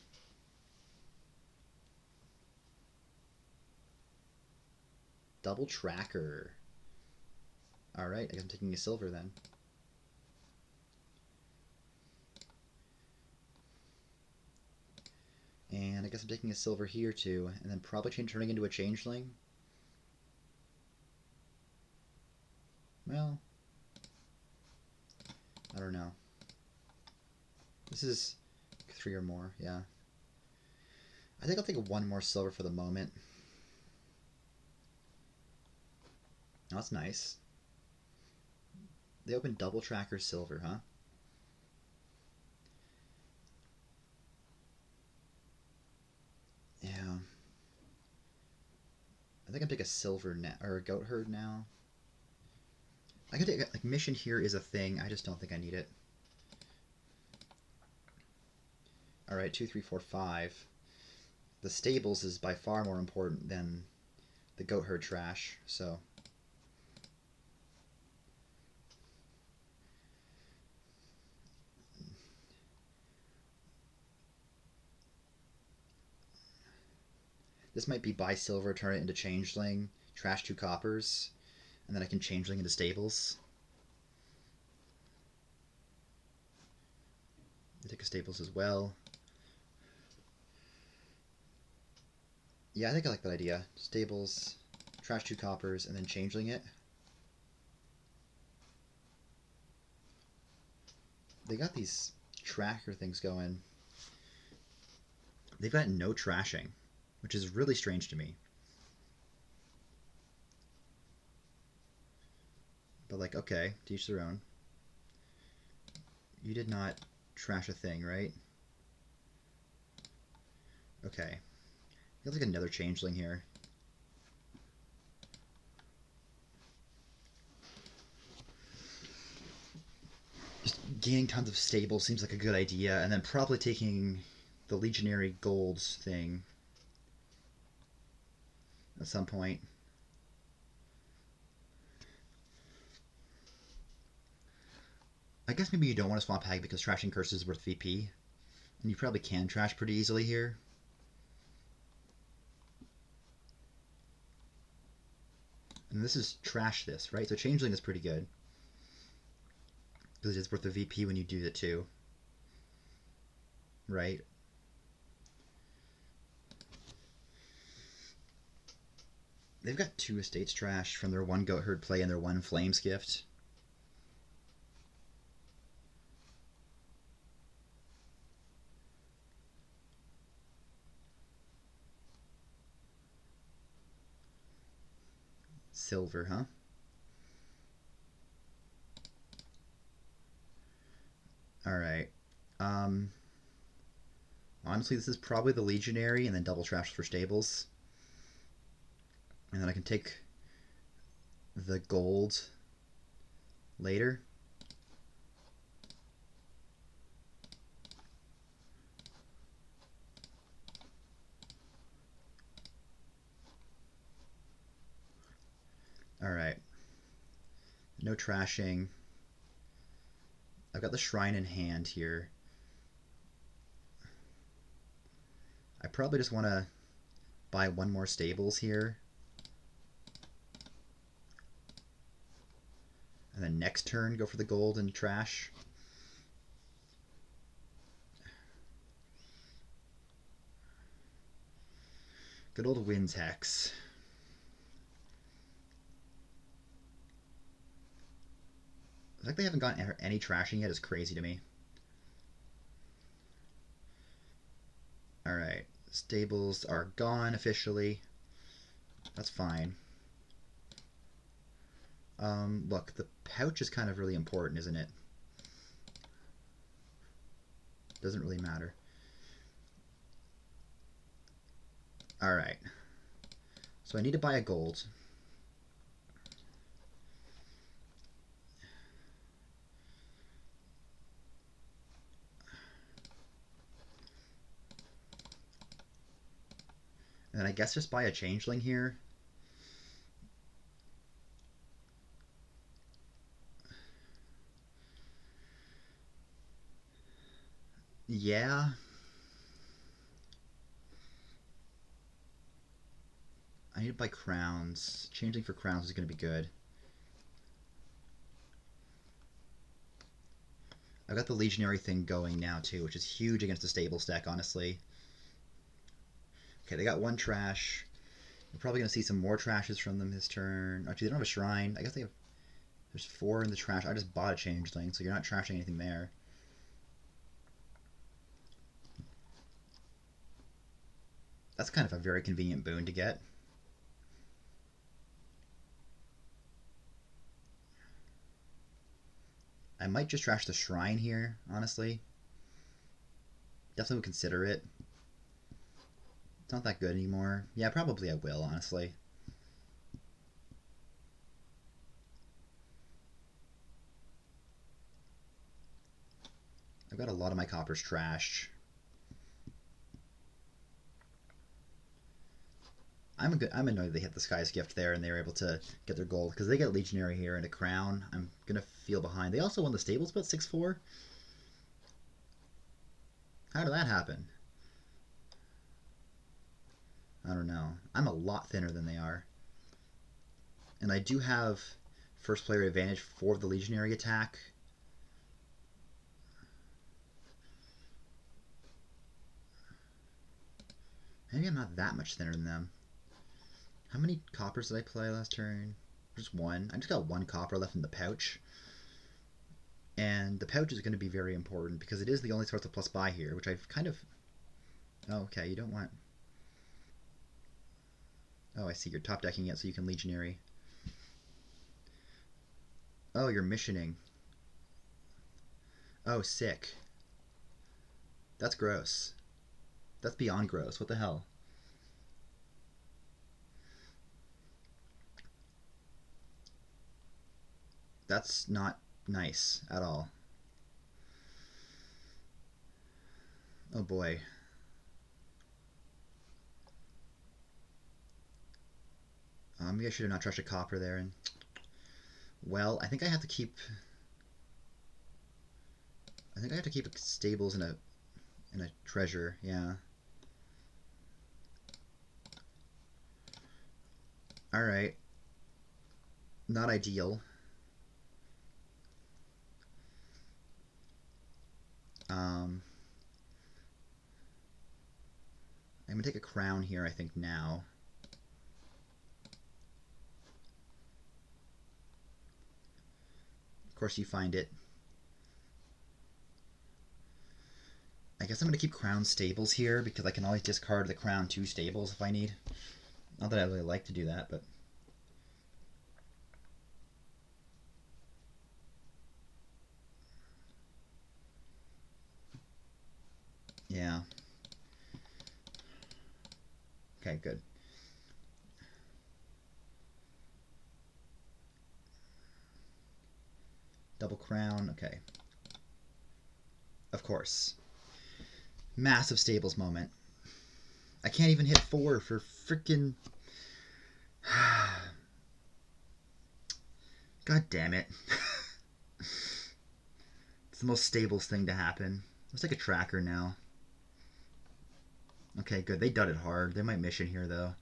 [SPEAKER 1] Double tracker. Alright, I guess I'm taking a silver then. And I guess I'm taking a silver here too, and then probably turning into a changeling. Well, I don't know. This is 3 or more, yeah. I think I'll take 1 more silver for the moment. Oh, that's nice. They open double tracker silver, huh? Yeah. I think I'm taking a silver or a goat herd now. I could take like mission here is a thing. I just don't think I need it. All right, 2, 3, 4, 5. The stables is by far more important than the goat herd trash. So. This might be buy silver, turn it into changeling, trash 2 coppers, and then I can changeling into stables. I take a stables as well. Yeah, I think I like that idea. Stables, trash 2 coppers, and then changeling it. They got these tracker things going. They've got no trashing, which is really strange to me. But like, okay, to each their own. You did not trash a thing, right? Okay. Feels like another changeling here. Just gaining tons of stables seems like a good idea, and then probably taking the legionary golds thing at some point. I guess maybe you don't want to swamp hag because trashing curse is worth VP. And you probably can trash pretty easily here. And this is trash this, right? So changeling is pretty good. Because it's worth the VP when you do it too. Right? They've got 2 estates trash from their 1 goat herd play and their 1 flames gift. Silver, huh? Alright. Honestly, this is probably the Legionary and then double trash for stables. And then I can take the gold later. Alright. No trashing. I've got the shrine in hand here. I probably just want to buy 1 more stables here. And then next turn go for the gold and trash. Good old Winds Hex. The fact they haven't gotten any trashing yet is crazy to me. Alright. Stables are gone officially. That's fine. Look, the pouch is kind of really important, isn't it? Doesn't really matter. Alright. So I need to buy a gold. And then I guess just buy a changeling here. Yeah. I need to buy crowns. Changeling for crowns is going to be good. I've got the Legionary thing going now too, which is huge against the stable stack, honestly. Okay, they got 1 trash. We're probably going to see some more trashes from them this turn. Actually, they don't have a shrine. I guess they have... There's 4 in the trash. I just bought a changeling, so you're not trashing anything there. That's kind of a very convenient boon to get. I might just trash the shrine here, honestly. Definitely would consider it. It's not that good anymore. Yeah, probably I will, honestly. I've got a lot of my coppers trashed. I'm annoyed they hit the Sky's Gift there and they were able to get their gold because they get Legionary here and a crown. I'm gonna feel behind. They also won the stables, but 6-4. How did that happen? I don't know. I'm a lot thinner than they are, and I do have first player advantage for the Legionary attack. Maybe I'm not that much thinner than them. How many coppers did I play last turn? Just 1. I just got 1 copper left in the pouch. And the pouch is going to be very important because it is the only source of plus buy here, which I've kind of... Oh, okay, you don't want... Oh, I see. You're top decking it so you can Legionary. Oh, you're missioning. Oh, sick. That's gross. That's beyond gross. What the hell? That's not nice at all. Oh boy. Maybe I should have not trashed a copper there. And well, I think I have to keep. I think I have to keep stables in a treasure. Yeah. All right. Not ideal. I'm going to take a crown here, I think, now. Of course, you find it. I guess I'm going to keep crown stables here because I can always discard the crown 2 stables if I need. Not that I really like to do that, but... yeah. Okay, good. Double crown, okay. Of course. Massive stables moment. I can't even hit 4 for freaking... God damn it. It's the most stables thing to happen. Let's take a tracker now. Okay, good. They dudded hard. They might mission here, though.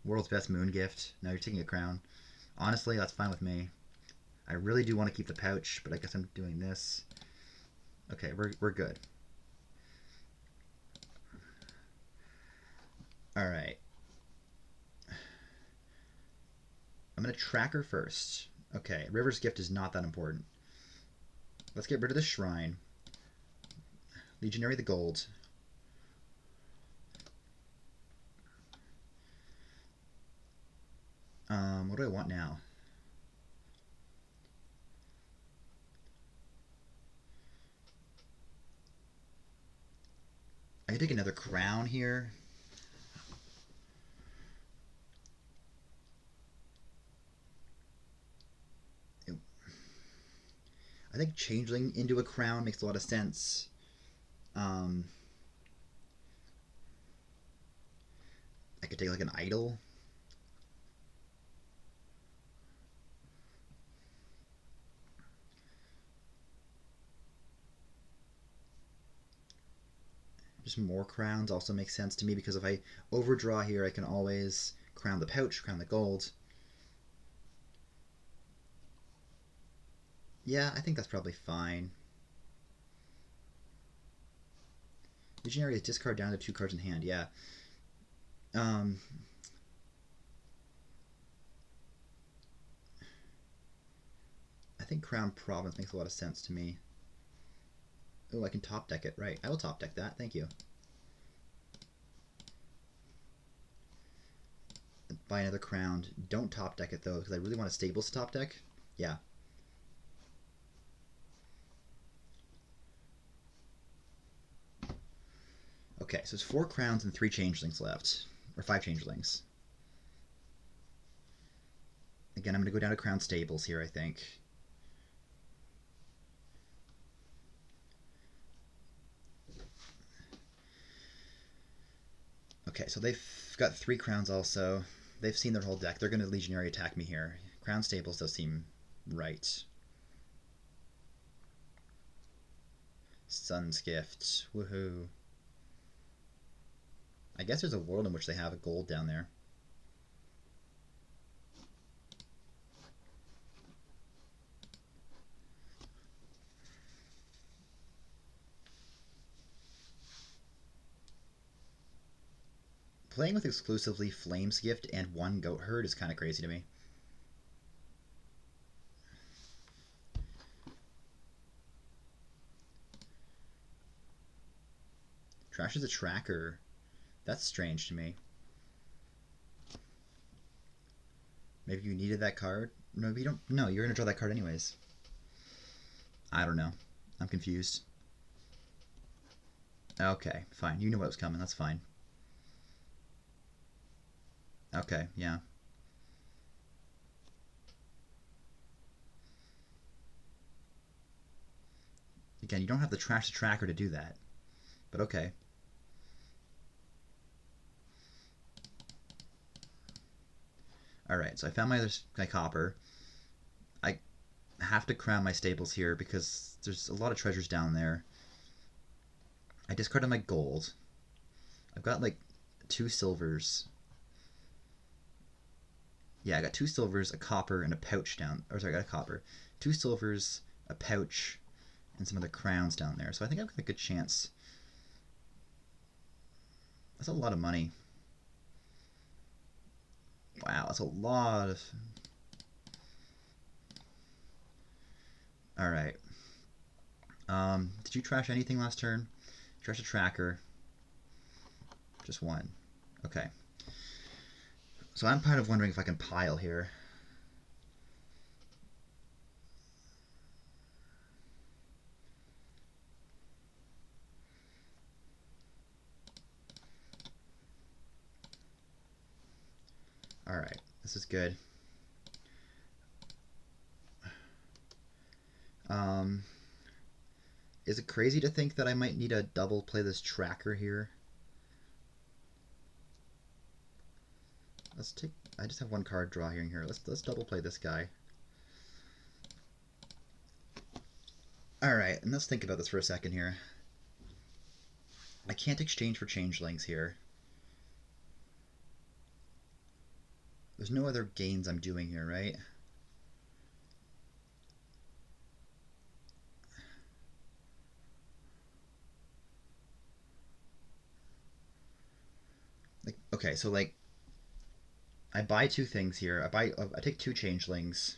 [SPEAKER 1] World's best moon gift. Now you're taking a crown. Honestly, that's fine with me. I really do want to keep the pouch, but I guess I'm doing this. Okay, we're good. Alright. I'm going to tracker first. Okay, River's Gift is not that important. Let's get rid of the Shrine. Legionary the gold. What do I want now? I can take another crown here. I think changeling into a crown makes a lot of sense. I could take like an idol. Just more crowns also makes sense to me because if I overdraw here, I can always crown the pouch, crown the gold. Yeah, I think that's probably fine. Legionary is discard down to 2 cards in hand, yeah. I think Crown Province makes a lot of sense to me. Oh, I can top deck it, right. I will top deck that, thank you. Buy another crown. Don't top deck it though, because I really want a stables to top deck. Yeah. Okay, so it's 4 crowns and 3 changelings left. Or 5 changelings. Again, I'm going to go down to crown stables here, I think. Okay, so they've got 3 crowns also. They've seen their whole deck. They're going to legionary attack me here. Crown stables does seem right. Sun's Gift. Woohoo. I guess there's a world in which they have a gold down there. Playing with exclusively Flame's Gift and 1 Goat Herd is kind of crazy to me. Trash is a tracker. That's strange to me. Maybe you needed that card? No, you don't. No, you're going to draw that card anyways. I don't know. I'm confused. Okay, fine. You knew what was coming. That's fine. Okay, yeah. Again, you don't have the trash the tracker to do that. But okay. Alright, so I found my copper. I have to crown my stables here because there's a lot of treasures down there. I discarded my gold. I've got like 2 silvers. Yeah, I got 2 silvers, a copper, and a pouch down. Or sorry, I got a copper. 2 silvers, a pouch, and some of the crowns down there. So I think I've got a good chance. That's a lot of money. Wow, that's a lot of... Alright. Did you trash anything last turn? Trash a tracker. Just one. Okay. So I'm kind of wondering if I can pile here. Alright, this is good. Is it crazy to think that I might need to double play this tracker here? Let's take... I just have one card draw here and here. Let's double play this guy. Alright, and let's think about this for a second here. I can't exchange for changelings here. There's no other gains I'm doing here, right? Like, okay, so like I buy 2 things here. I take 2 changelings,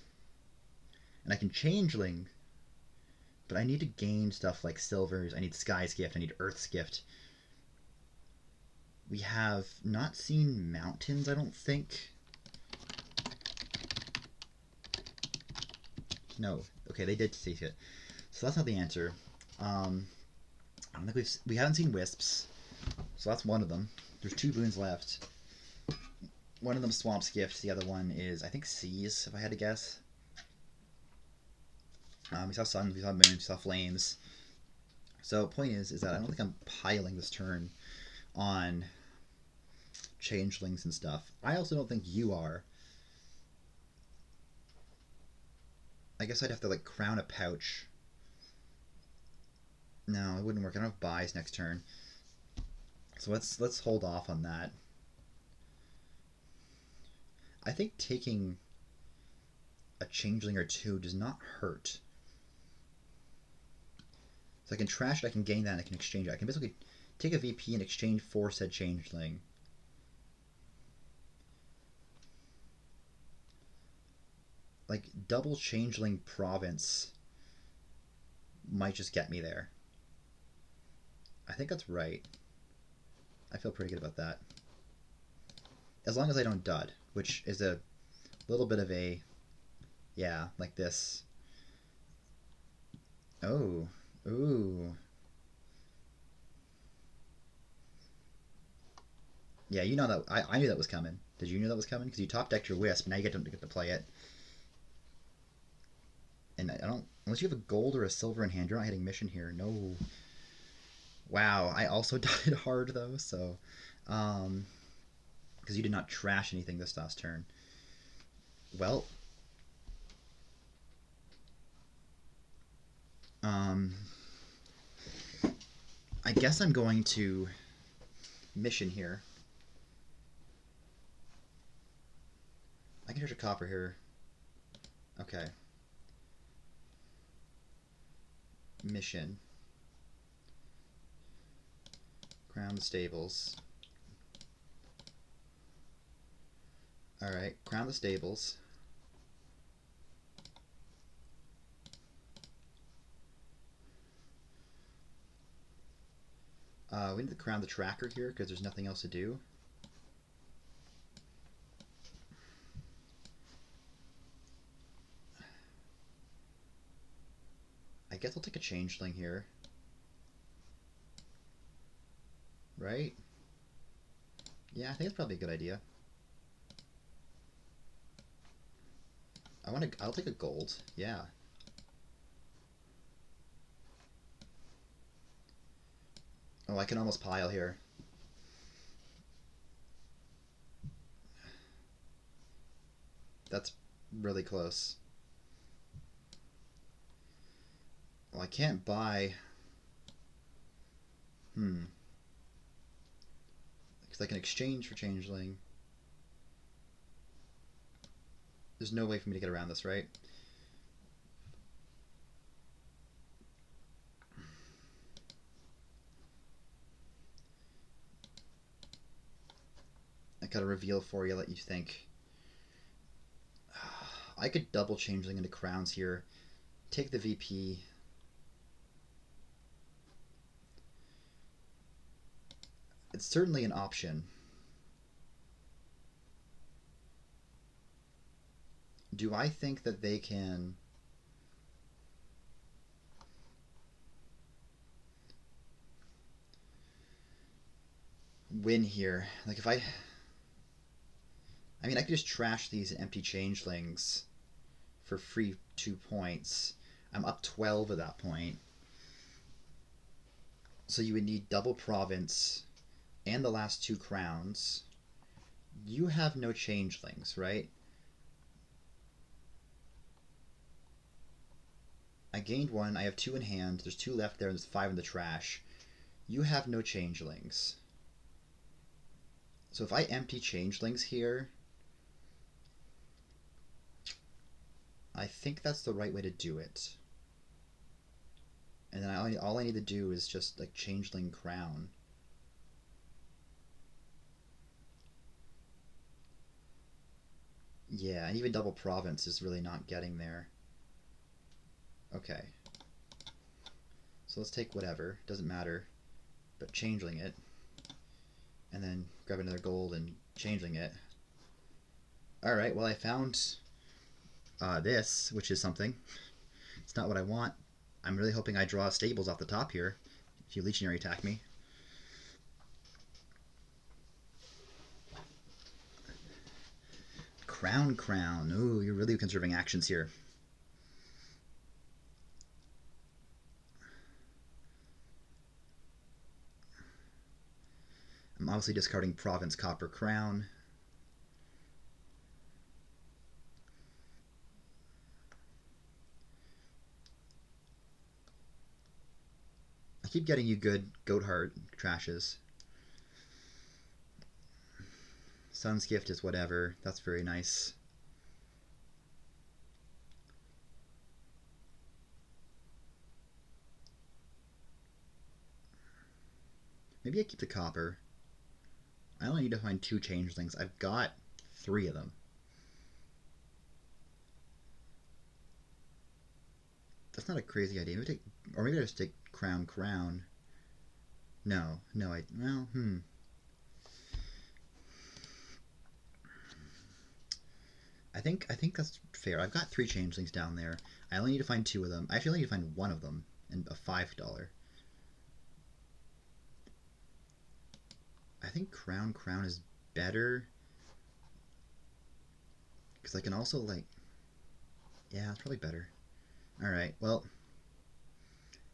[SPEAKER 1] and I can changeling, but I need to gain stuff like silvers. I need Sky's Gift. I need Earth's Gift. We have not seen mountains, I don't think. No. Okay, they did see it. So that's not the answer. I don't think we haven't seen wisps, so that's one of them. There's 2 boons left. One of them Swamp's Gift. The other one is I think Seas, if I had to guess. We saw suns, we saw moons, we saw flames. So point is that I don't think I'm piling this turn on changelings and stuff. I also don't think you are. I guess I'd have to like crown a pouch. No, it wouldn't work. I don't have buys next turn. So let's hold off on that. I think taking a changeling or 2 does not hurt. So I can trash it, I can gain that, and I can exchange it. I can basically take a VP and exchange for said changeling. Like, double changeling province might just get me there. I think that's right. I feel pretty good about that. As long as I don't dud, which is a little bit of a... Yeah, like this. Oh. Ooh. Yeah, you know that... I knew that was coming. Did you know that was coming? Because you top decked your Wisp, now you get to play it. And I don't... Unless you have a gold or a silver in hand, you're not hitting mission here. No. Wow, I also died hard, though, so... Because you did not trash anything this last turn. Well... I guess I'm going to mission here. I can charge a copper here. Okay. Mission. Crown the stables. Alright, crown the stables. We need to crown the tracker here because there's nothing else to do. I guess I'll take a changeling here. Right? Yeah, I think it's probably a good idea. I'll take a gold. Yeah. Oh, I can almost pile here. That's really close. Well, I can't buy... Because I can exchange for changeling. There's no way for me to get around this, right? I got a reveal for you, let you think. I could double changeling into crowns here. Take the VP. It's certainly an option. Do I think that they can win here? Like if I mean, I could just trash these empty changelings for free 2 points. I'm up 12 at that point. So you would need double province and the last 2 crowns. You have no changelings, right? I gained 1. I have 2 in hand. There's 2 left there, and there's 5 in the trash. You have no changelings. So if I empty changelings here, I think that's the right way to do it. And then all I need to do is just like changeling crown. Yeah, and even double province is really not getting there. Okay. So let's take whatever, doesn't matter, but changeling it. And then grab another gold and changeling it. Alright, well I found this, which is something. It's not what I want. I'm really hoping I draw stables off the top here, if you legionary attack me. Crown. Ooh, you're really conserving actions here. I'm obviously discarding province, copper, crown. I keep getting you good goat heart trashes. Sun's gift is whatever. That's very nice. Maybe I keep the copper. I only need to find 2 changelings. I've got 3 of them. That's not a crazy idea. Maybe maybe I just take crown. No, well, I think that's fair. I've got 3 changelings down there. I only need to find 2 of them. I actually only need to find 1 of them and a $5. I think crown is better because I can also like, yeah, it's probably better. All right, well,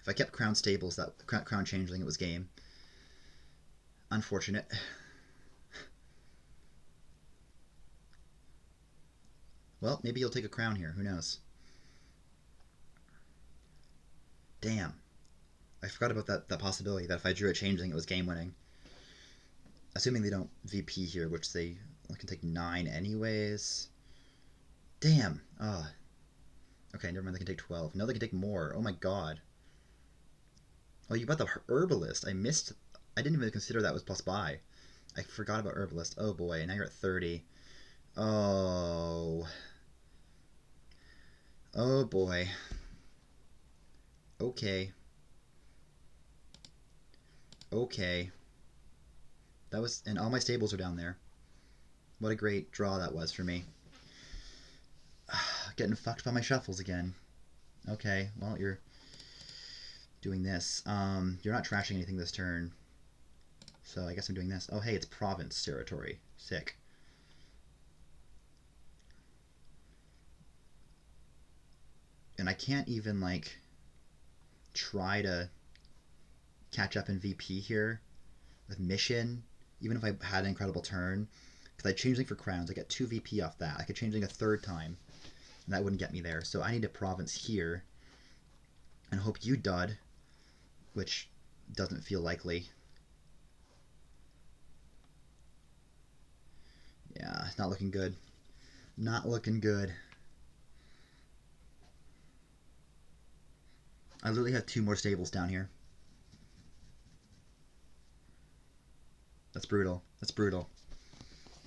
[SPEAKER 1] if I kept crown stables, that crown changeling, it was game. Unfortunate. Well, maybe you'll take a crown here. Who knows? Damn. I forgot about that possibility that if I drew a changeling, it was game winning. Assuming they don't VP here, which they can take 9 anyways. Damn. Oh. Okay, never mind. They can take 12. No, they can take more. Oh my god. Oh, you bought the herbalist. I missed. I didn't even consider that was plus buy. I forgot about herbalist. Oh boy. Now you're at 30. Oh. Oh boy. Okay. Okay. That was, and all my stables are down there. What a great draw that was for me. Getting fucked by my shuffles again. Okay, well, you're doing this. You're not trashing anything this turn. So I guess I'm doing this. Oh, hey, it's province territory. Sick. And I can't even, like, try to catch up in VP here with mission, even if I had an incredible turn. Because I changeling for crowns, I get 2 VP off that. I could changeling a 3rd time, and that wouldn't get me there. So I need a province here, and hope you dud, which doesn't feel likely. Yeah, it's not looking good. Not looking good. I literally have 2 more stables down here. That's brutal. That's brutal.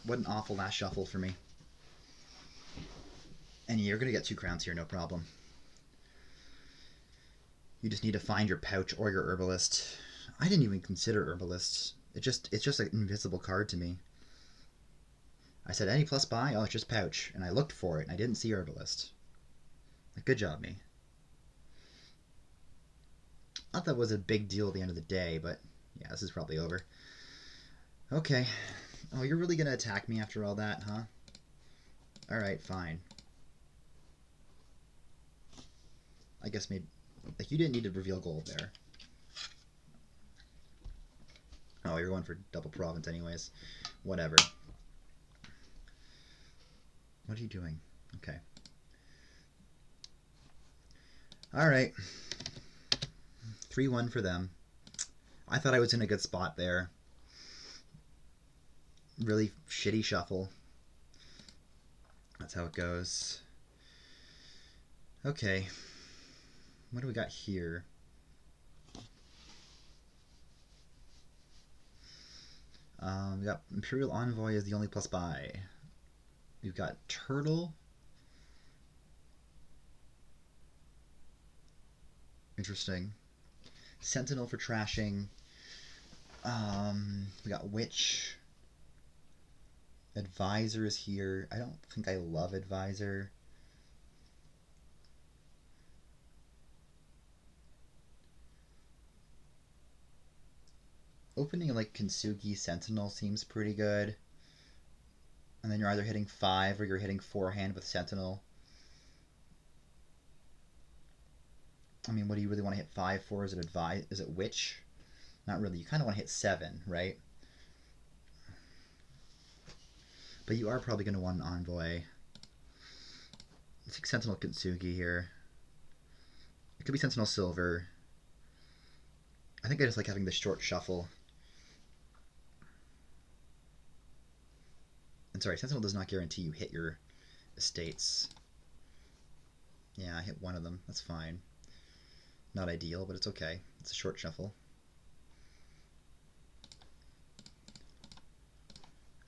[SPEAKER 1] What an awful last shuffle for me. And you're going to get 2 crowns here, no problem. You just need to find your pouch or your herbalist. I didn't even consider herbalist. It's just an invisible card to me. I said any plus buy, oh, it's just pouch. And I looked for it and I didn't see herbalist. Good job, me. Not that it was a big deal at the end of the day, but yeah, this is probably over. Okay. Oh, you're really going to attack me after all that, huh? Alright, fine. I guess maybe... Like, you didn't need to reveal gold there. Oh, you're going for double province anyways. Whatever. What are you doing? Okay. Alright. 3-1 for them. I thought I was in a good spot there. Really shitty shuffle. That's how it goes. Okay. What do we got here? We got Imperial Envoy is the only plus buy. We've got Turtle. Interesting. Sentinel for trashing. We got Witch. Advisor is here. I don't think I love Advisor. Opening like Kintsugi Sentinel seems pretty good. And then you're either hitting 5 or you're hitting 4-hand with Sentinel. I mean, what do you really want to hit 5 for? Is it Witch? Not really. You kind of want to hit 7, right? But you are probably going to want an Envoy. Let's take Sentinel Kintsugi here. It could be Sentinel Silver. I think I just like having the short shuffle. And sorry, Sentinel does not guarantee you hit your estates. Yeah, I hit one of them. That's fine. Not ideal, but it's okay. It's a short shuffle.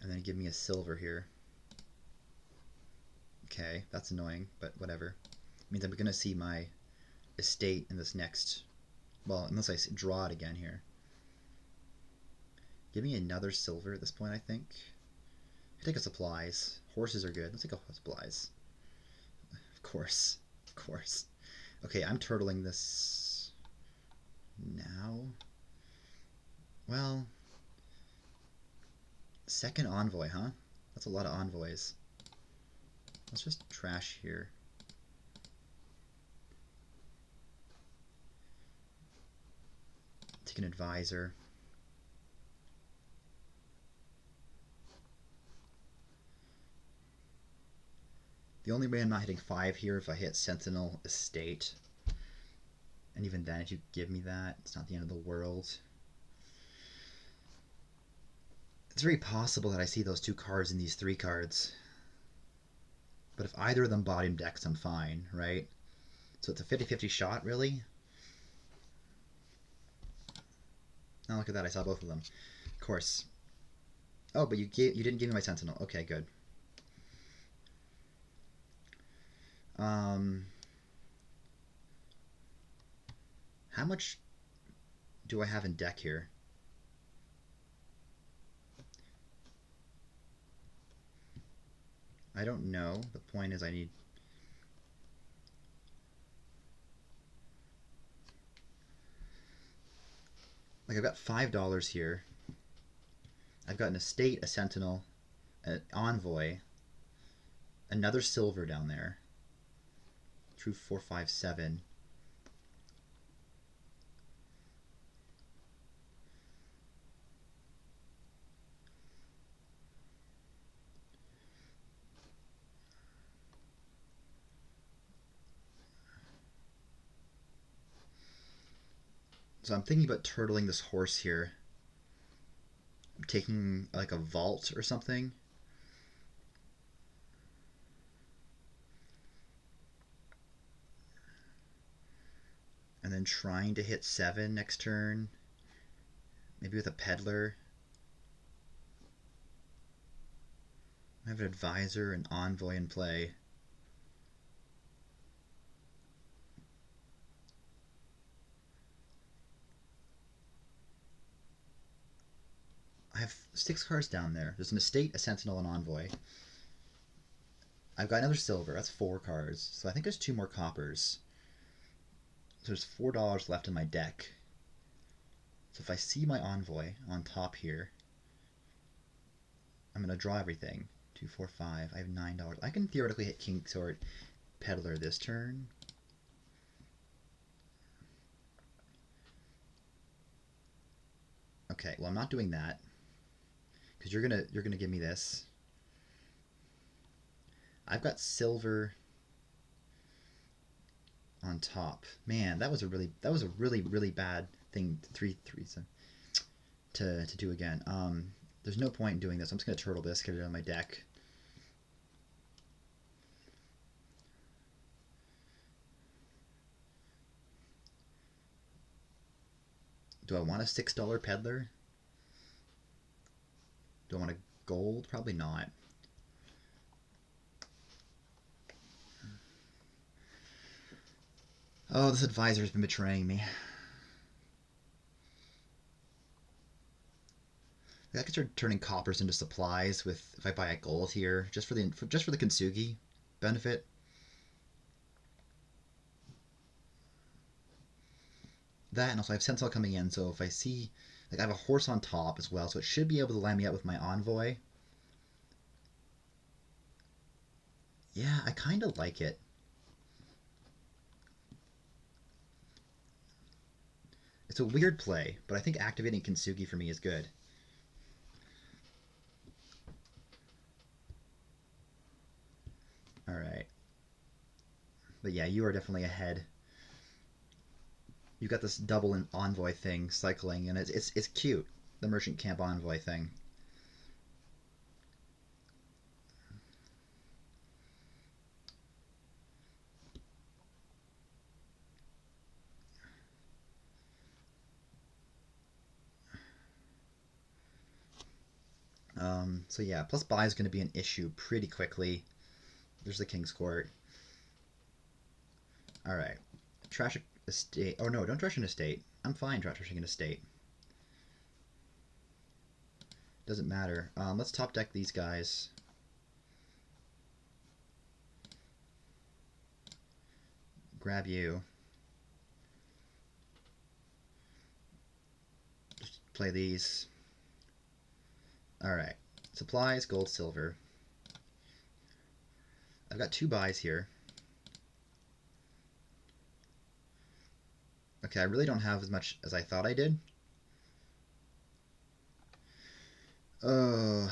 [SPEAKER 1] And then give me a silver here. Okay, that's annoying, but whatever. It means I'm going to see my estate in this next... Well, unless I draw it again here. Give me another silver at this point, I think. I take a supplies. Horses are good. Let's take a supplies. Of course. Of course. Okay, I'm turtling this now. Well, second envoy, huh? That's a lot of envoys. Let's just trash here. Take an advisor. The only way I'm not hitting 5 here if I hit Sentinel Estate. And even then, if you give me that, it's not the end of the world. It's very possible that I see those 2 cards in these 3 cards. But if either of them bottom decks, I'm fine, right? So it's a 50-50 shot, really? Now look at that, I saw both of them. Of course. Oh, but you didn't give me my Sentinel. Okay, good. How much do I have in deck here? I don't know. The point is I need... Like, I've got $5 here. I've got an estate, a sentinel, an envoy, another silver down there. True 4, 5, 7. So I'm thinking about turtling this horse here. I'm taking like a vault or something. trying to hit 7 next turn. Maybe with a peddler. I have an advisor and envoy in play. I have 6 cards down there. There's an estate, a sentinel, and envoy. I've got another silver. That's 4 cards. So I think there's 2 more coppers. So there's $4 left in my deck. So if I see my envoy on top here, I'm going to draw everything. 2, 4, 5. I have $9. I can theoretically hit King Sword Peddler this turn. Okay, well I'm not doing that because you're gonna give me this. I've got silver on top. Man, that was a really bad thing. 3-3 to do again. There's no point in doing this. I'm just gonna turtle this, get it on my deck. Do I want a $6 peddler? Do I want a gold? Probably not. Oh, this advisor's been betraying me. I could start turning coppers into supplies with if I buy a gold here, just for the Kintsugi benefit. That, and also I have Sentinel coming in, so if I see, like, I have a horse on top as well, so it should be able to line me up with my envoy. Yeah, I kind of like it. It's a weird play, but I think activating Kintsugi for me is good. Alright. But yeah, you are definitely ahead. You've got this double envoy thing cycling, and it's cute. The Merchant Camp envoy thing. So yeah, plus buy is going to be an issue pretty quickly. There's the King's Court. Alright. Trash estate. Oh no, don't trash an estate. I'm fine trashing an estate. Doesn't matter. Let's top deck these guys. Grab you. Just play these. Alright. Supplies, gold, silver. I've got 2 buys here. Okay, I really don't have as much as I thought I did. Oh.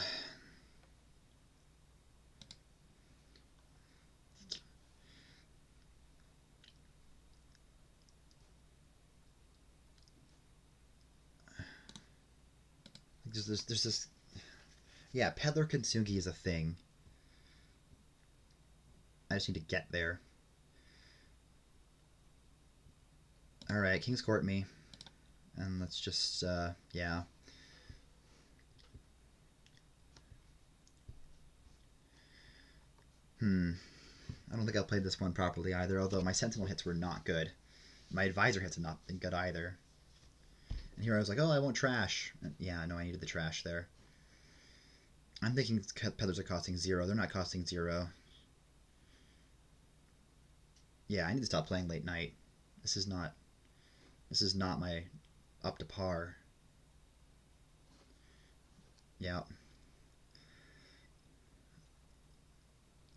[SPEAKER 1] There's this... Yeah, Peddler Kintsugi is a thing. I just need to get there. Alright, King's Court me. And let's just, yeah. I don't think I played this one properly either, although my Sentinel hits were not good. My Advisor hits have not been good either. And here I was like, oh, I won't trash. And yeah, no, I needed the trash there. I'm thinking Peddlers are costing 0. They're not costing 0. Yeah, I need to stop playing late night. This is not my up to par. Yeah.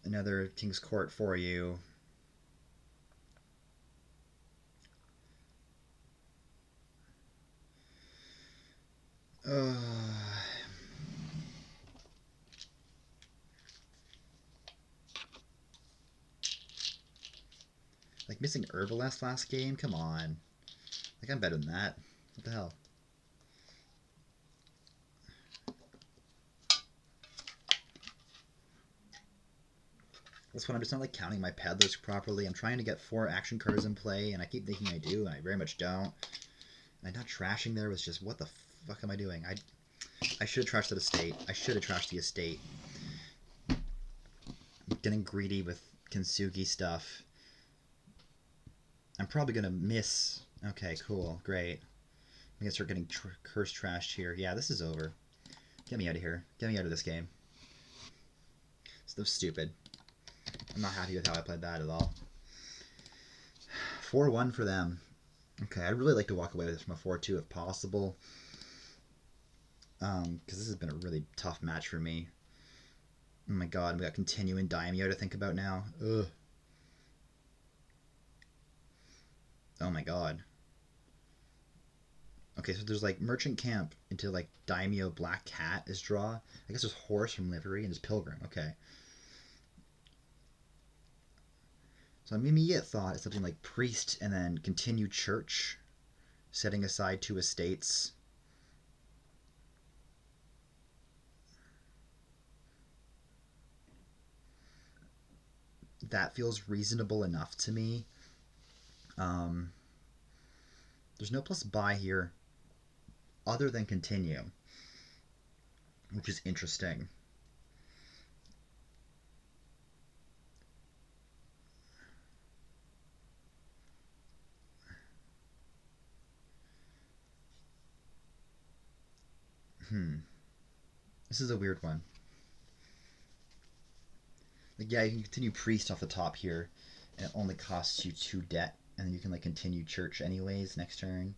[SPEAKER 1] Another King's Court for you. Like missing Herbalist last game? Come on. Like I'm better than that. What the hell? That's when I'm just not like counting my peddlers properly. I'm trying to get 4 action cards in play, and I keep thinking I do, and I very much don't. And not trashing there was just, what the fuck am I doing? I should have trashed that estate. I should have trashed the estate. I'm getting greedy with Kintsugi stuff. I'm probably gonna miss. Okay, cool, great. I'm gonna start getting curse trashed here. Yeah, this is over. Get me out of here. Get me out of this game. So stupid. I'm not happy with how I played that at all. 4-1 for them. Okay, I'd really like to walk away with this from a 4-2 if possible. Because this has been a really tough match for me. Oh my god, we got continuing Daimyo to think about now. Ugh. Oh my god. Okay, so there's like Merchant Camp into like Daimyo Black Cat is draw. I guess there's Horse from Livery and there's Pilgrim. Okay. So my immediate thought is something like Priest and then continue Church, setting aside 2 estates. That feels reasonable enough to me. There's no plus buy here other than continue, which is interesting. This is a weird one. Like, yeah, you can continue Priest off the top here, and it only costs you 2 debt, and then you can like continue Church anyways next turn,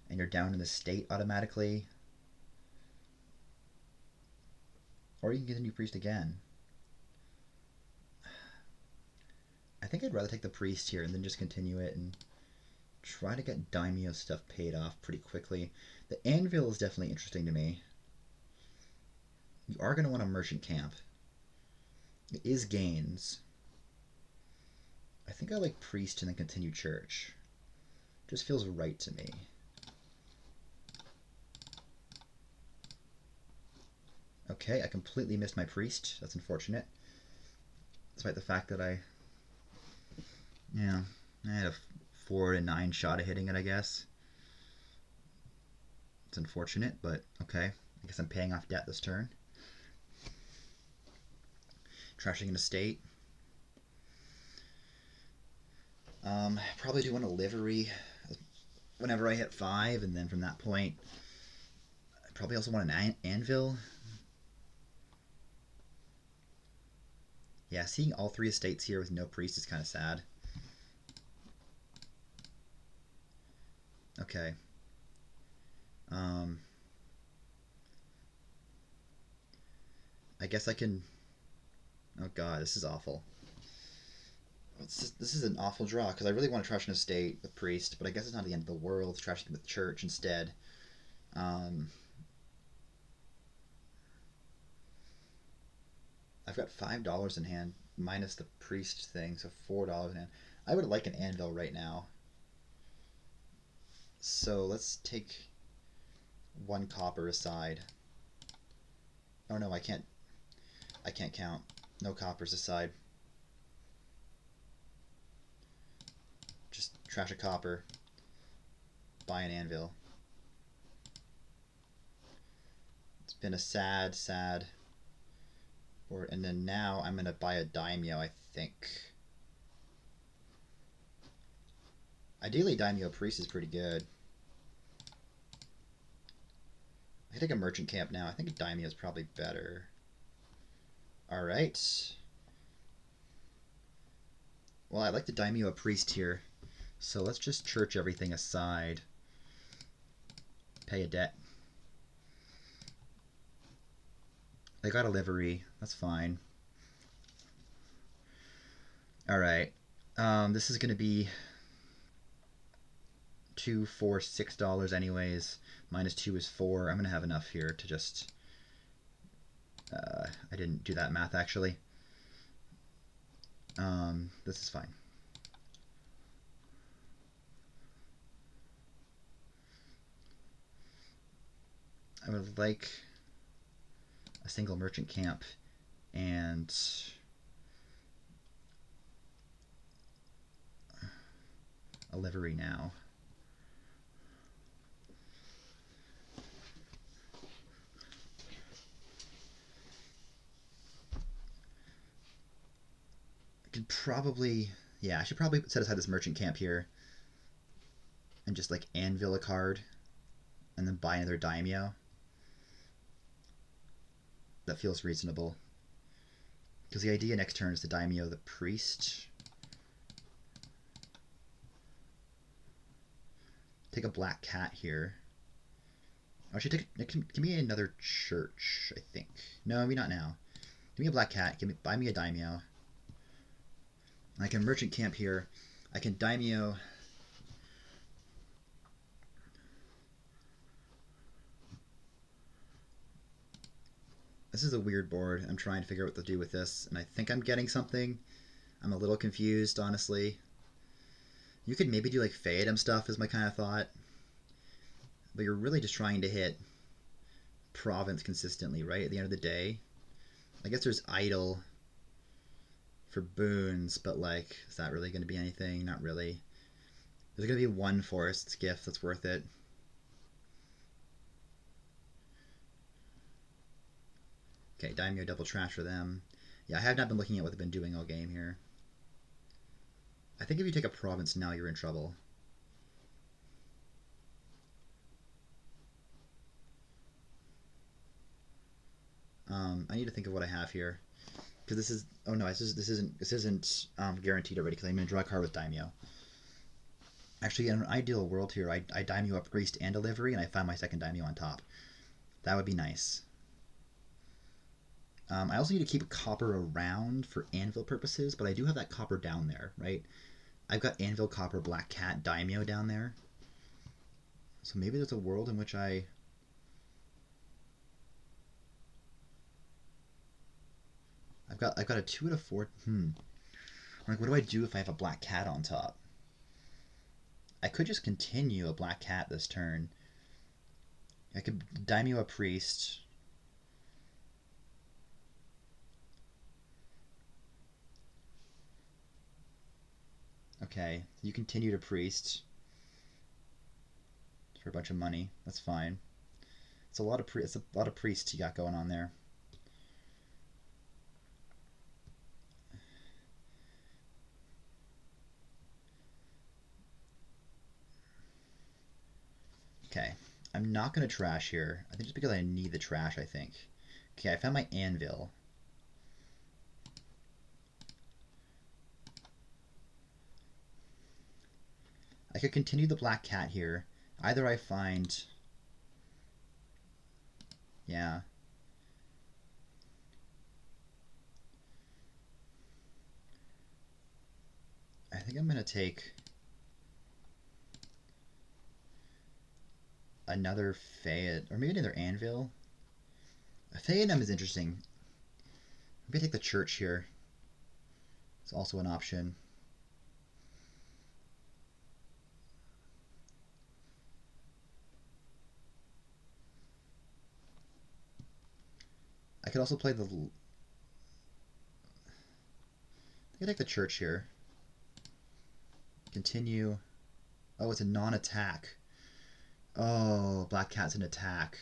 [SPEAKER 1] and you're down in the state automatically. Or you can continue Priest again. I think I'd rather take the Priest here and then just continue it and try to get Daimyo stuff paid off pretty quickly. The Anvil is definitely interesting to me. You are going to want a Merchant Camp. It is gains. I think I like Priest and then continue Church. Just feels right to me. Okay, I completely missed my Priest. That's unfortunate. Despite the fact that I had a 4 to 9 shot at hitting it, I guess. It's unfortunate, but okay. I guess I'm paying off debt this turn. Trashing an estate. Probably do want a livery whenever I hit 5, and then from that point, I probably also want an anvil. Yeah, seeing all 3 estates here with no priest is kind of sad. Okay. I guess I can... Oh god, this is awful. This is an awful draw, because I really want to trash an estate with priest, but I guess it's not the end of the world. Trash it with church instead. I've got $5 in hand, minus the priest thing, so $4 in hand. I would like an anvil right now. So let's take 1 copper aside. Oh no, I can't count. No coppers aside. Just trash a copper. Buy an anvil. It's been a sad, sad board. And then now I'm gonna buy a daimyo, I think. Ideally, daimyo priest is pretty good. I can take a merchant camp now. I think a daimyo is probably better. Alright. Well, I like the daimyo a priest here. So let's just church everything aside. Pay a debt. They got a livery. That's fine. Alright. This is going to be $2, $4, $6 anyways. Minus 2 is 4. I'm going to have enough here to just... I didn't do that math, actually. This is fine. I would like a single merchant camp and livery now. I could probably, yeah, I should probably set aside this merchant camp here and just like anvil a card and then buy another daimyo. That feels reasonable. Because the idea next turn is to daimyo the priest. Take a black cat here. Or I should give me another church, I think. No, maybe not now. Give me a black cat. Buy me a daimyo. I can merchant camp here. I can daimyo. This is a weird board. I'm trying to figure out what to do with this, and I think I'm getting something. I'm a little confused, honestly. You could maybe do like Feodum stuff is my kind of thought. But you're really just trying to hit province consistently, right? At the end of the day. I guess there's idle for boons, but like, is that really going to be anything? Not really. There's going to be one forest gift that's worth it. Okay, daimyo double trash for them. Yeah, I have not been looking at what they've been doing all game here. I think if you take a province now, you're in trouble. I need to think of what I have here, because this is, oh no, this isn't guaranteed already, because I'm going to draw a card with daimyo. Actually, in an ideal world here, I daimyo a priest and a livery, and I find my second daimyo on top. That would be nice. I also need to keep copper around for anvil purposes, but I do have that copper down there, right? I've got anvil, copper, black cat, daimyo down there. So maybe there's a world in which I've got a 2 and a 4. Like, what do I do if I have a black cat on top? I could just continue a black cat this turn. I could daimyo a priest. Okay, you continue to priest for a bunch of money. That's fine. It's a lot of priests you got going on there. Okay, I'm not going to trash here. I think just because I need the trash, I think. Okay, I found my anvil. I could continue the black cat here. Either I find... Yeah. I think I'm going to take another Feod, or maybe another anvil. A Feodum is interesting. Maybe I take the church here. It's also an option. I could also play the... I think I take the church here. Continue. Oh, it's a non-attack. Oh, black cat's an attack.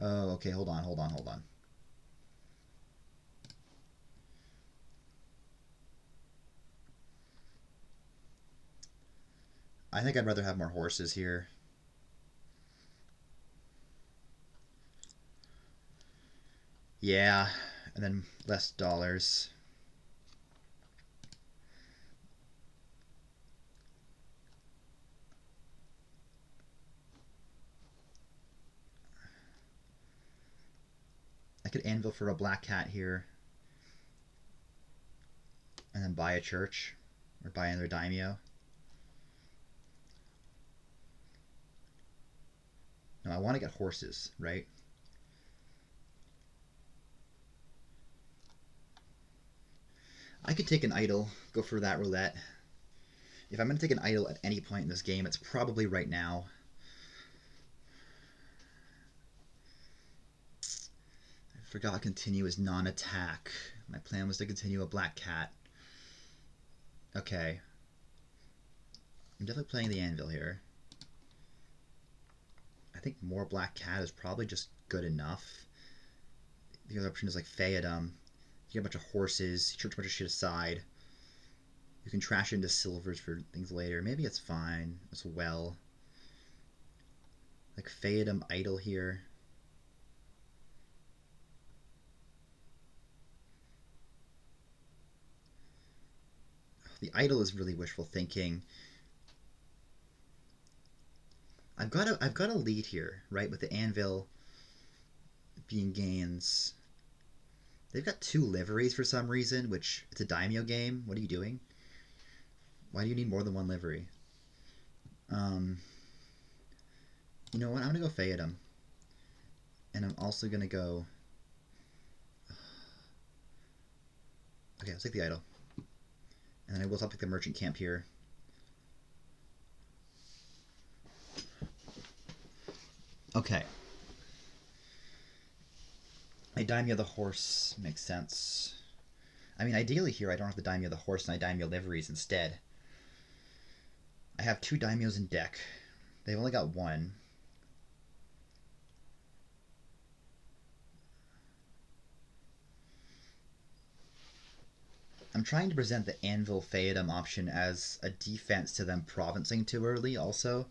[SPEAKER 1] Oh, okay, hold on. I think I'd rather have more horses here. Yeah, and then less dollars. I could anvil for a black cat here. And then buy a church. Or buy another daimyo. No, I want to get horses, right? I could take an idle, go for that roulette. If I'm going to take an idle at any point in this game, it's probably right now. I forgot continue is non-attack. My plan was to continue a black cat. Okay. I'm definitely playing the anvil here. I think more black cat is probably just good enough. The other option is like Feodum. You get a bunch of horses, you church a bunch of shit aside. You can trash into silvers for things later. Maybe it's fine as well. Like Feodum idle here. The idle is really wishful thinking. I've got a lead here, right, with the anvil being gains. They've got 2 liveries for some reason, which it's a daimyo game. What are you doing? Why do you need more than 1 livery? You know what? I'm gonna go Feodum. And I'm also gonna go. Okay, let's take the idol. And then I will pick the merchant camp here. Okay. I daimyo the horse makes sense. I mean, ideally here I don't have to daimyo the horse and I daimyo liveries instead. I have 2 daimyos in deck. They've only got 1. I'm trying to present the Anvil Feodum option as a defense to them provincing too early also.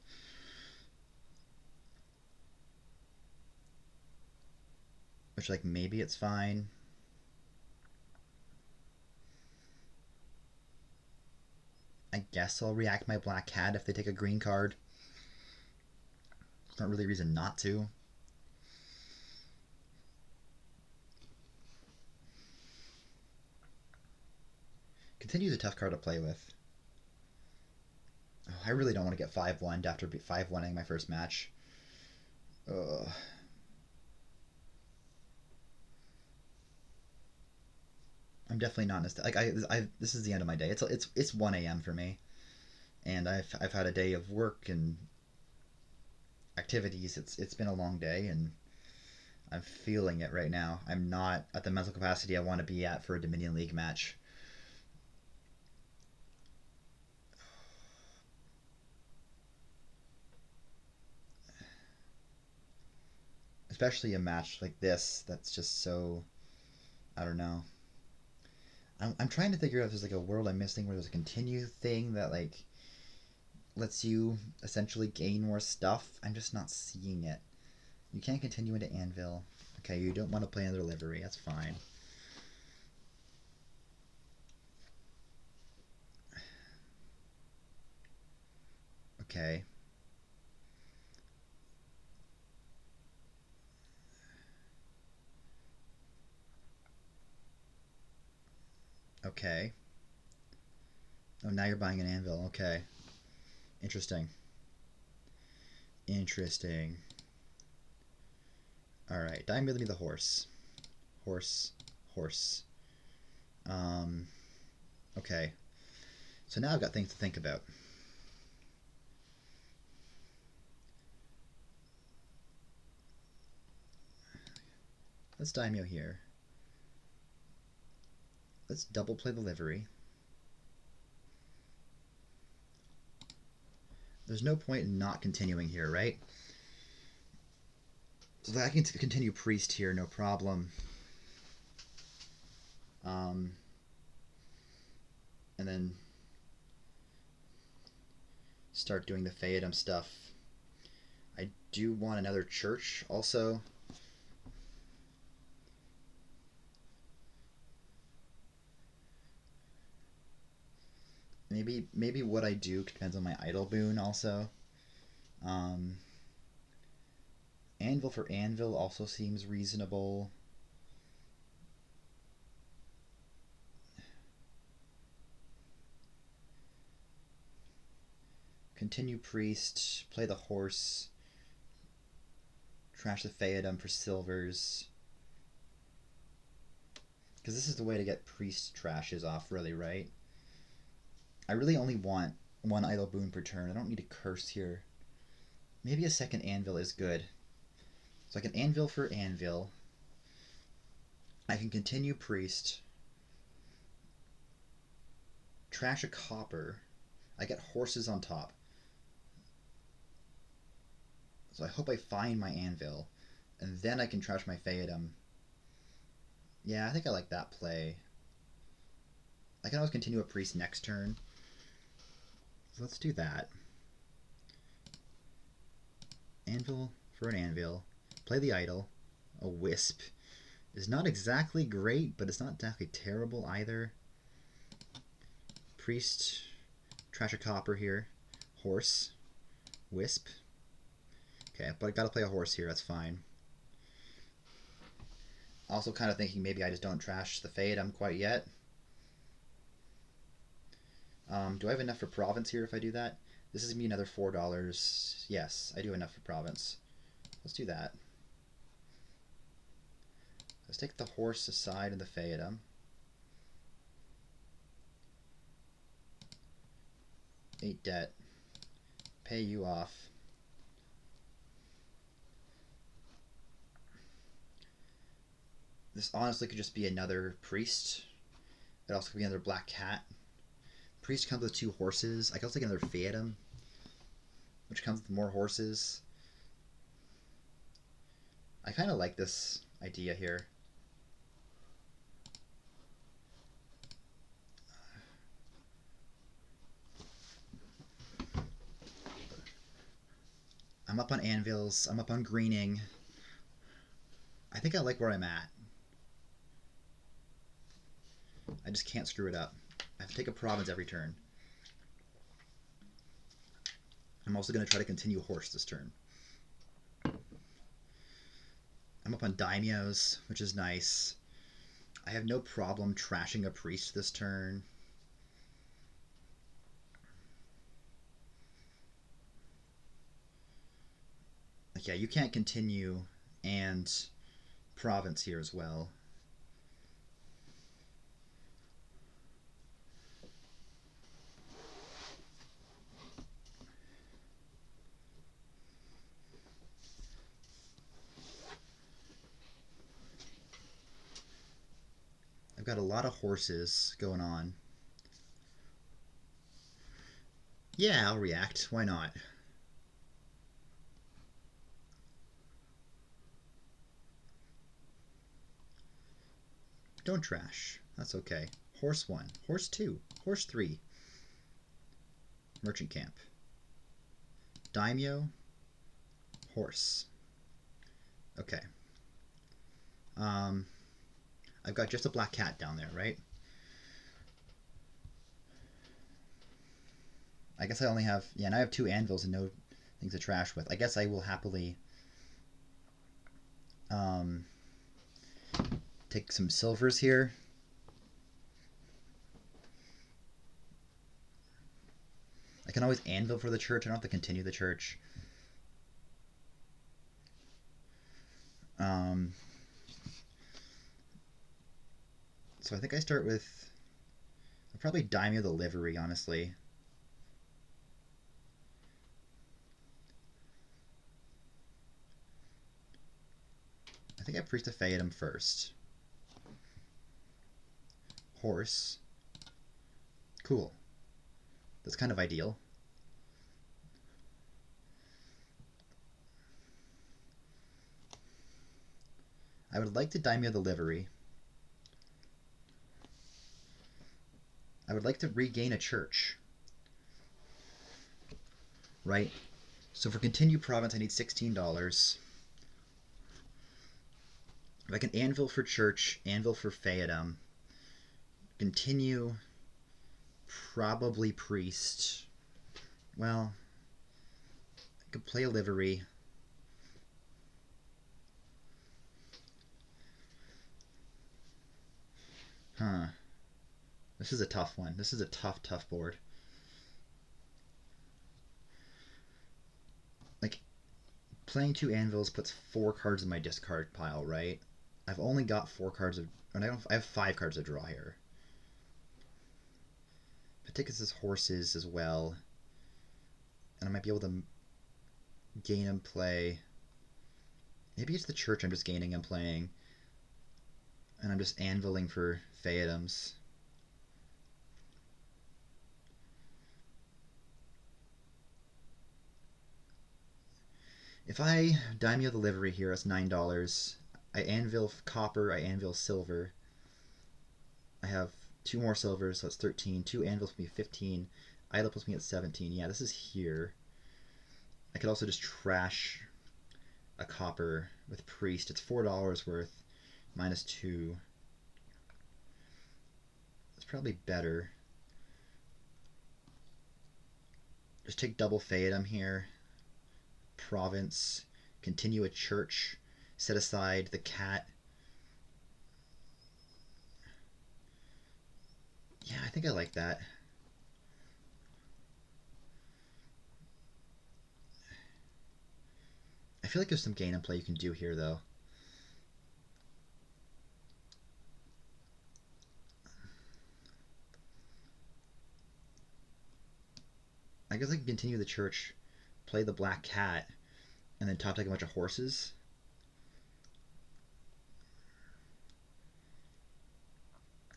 [SPEAKER 1] Which, like, maybe it's fine. I guess I'll react my black cat if they take a green card. There's not really a reason not to. Continue's a tough card to play with. Oh, I really don't want to get 5-1'd after 5-1ing my first match. Ugh. I'm definitely not like this is the end of my day. It's 1 a.m. for me, and I've had a day of work and activities. It's been a long day, and I'm feeling it right now. I'm not at the mental capacity I want to be at for a Dominion League match. Especially a match like this that's just so, I don't know. I'm trying to figure out if there's like a world I'm missing where there's a continue thing that like lets you essentially gain more stuff. I'm just not seeing it. You can't continue into Anvil. Okay, you don't want to play another livery. That's fine. Okay. Okay. Oh, now you're buying an anvil. Okay. Interesting. Interesting. Alright, daimyo me the horse. Horse. Horse. Okay. So now I've got things to think about. Let's daimyo here. Let's double play the livery. There's no point in not continuing here, right? So I can continue priest here, no problem. And then start doing the Feodum stuff. I do want another church also. Maybe what I do depends on my idol boon also. Anvil for anvil also seems reasonable. Continue priest, play the horse, trash the Feodum for silvers. Because this is the way to get priest trashes off, really, right? I really only want 1 idle boon per turn. I don't need a curse here. Maybe a second anvil is good. So I can anvil for anvil. I can continue priest. Trash a copper. I get horses on top. So I hope I find my anvil, and then I can trash my Feodum. Yeah, I think I like that play. I can always continue a priest next turn. So let's do that. Anvil for an anvil. Play the idol. A wisp is not exactly great, but it's not exactly terrible either. Priest, trash a copper here. Horse, wisp. Okay, but I gotta play a horse here, that's fine. Also kind of thinking maybe I just don't trash the Feodum quite yet. Do I have enough for province here if I do that? This is me another $4. Yes, I do enough for province. Let's do that. Let's take the horse aside and the Feodum. Eight debt. Pay you off. This honestly could just be another priest. It also could be another black cat. Priest comes with 2 horses. I could also get another Feodum, which comes with more horses. I kind of like this idea here. I'm up on anvils. I'm up on greening. I think I like where I'm at. I just can't screw it up. I have to take a province every turn. I'm also going to try to continue horse this turn. I'm up on daimios, which is nice. I have no problem trashing a priest this turn. Like, yeah, you can't continue and province here as well. I've got a lot of horses going on. Yeah, I'll react. Why not? Don't trash. That's okay. Horse 1. Horse 2. Horse 3. Merchant camp. Daimyo. Horse. Okay. I've got just a black cat down there, right? I guess I only have... Yeah, and I have 2 anvils and no things to trash with. I guess I will happily take some silvers here. I can always anvil for the church. I don't have to continue the church. So I think I start with... I'll probably daimyo the livery, honestly. I think I priest a Feodum first. Horse. Cool. That's kind of ideal. I would like to daimyo the livery. I would like to regain a church. Right? So for continue province, I need $16. If I can anvil for church, anvil for Feodum, continue, probably priest. Well, I could play a livery. Huh. This is a tough one. This is a tough board. Like, playing 2 anvils puts 4 cards in my discard pile, right? I've only got 4 cards of... I have 5 cards to draw here. Paticus' horses as well. And I might be able to gain and play... Maybe it's the church I'm just gaining and playing. And I'm just anviling for Feodums. If I daimyo the livery here, that's $9. I anvil copper, I anvil silver. I have 2 more silvers, so it's 13. 2 anvils puts me at 15. Idle puts me at 17. Yeah, this is here. I could also just trash a copper with priest. It's $4 worth, minus 2. It's probably better. Just take double Feodum here. Province. Continue a church. Set aside the cat. Yeah, I think I like that. I feel like there's some gain and play you can do here, though. I guess I can continue the church, play the black cat, and then top deck a bunch of horses.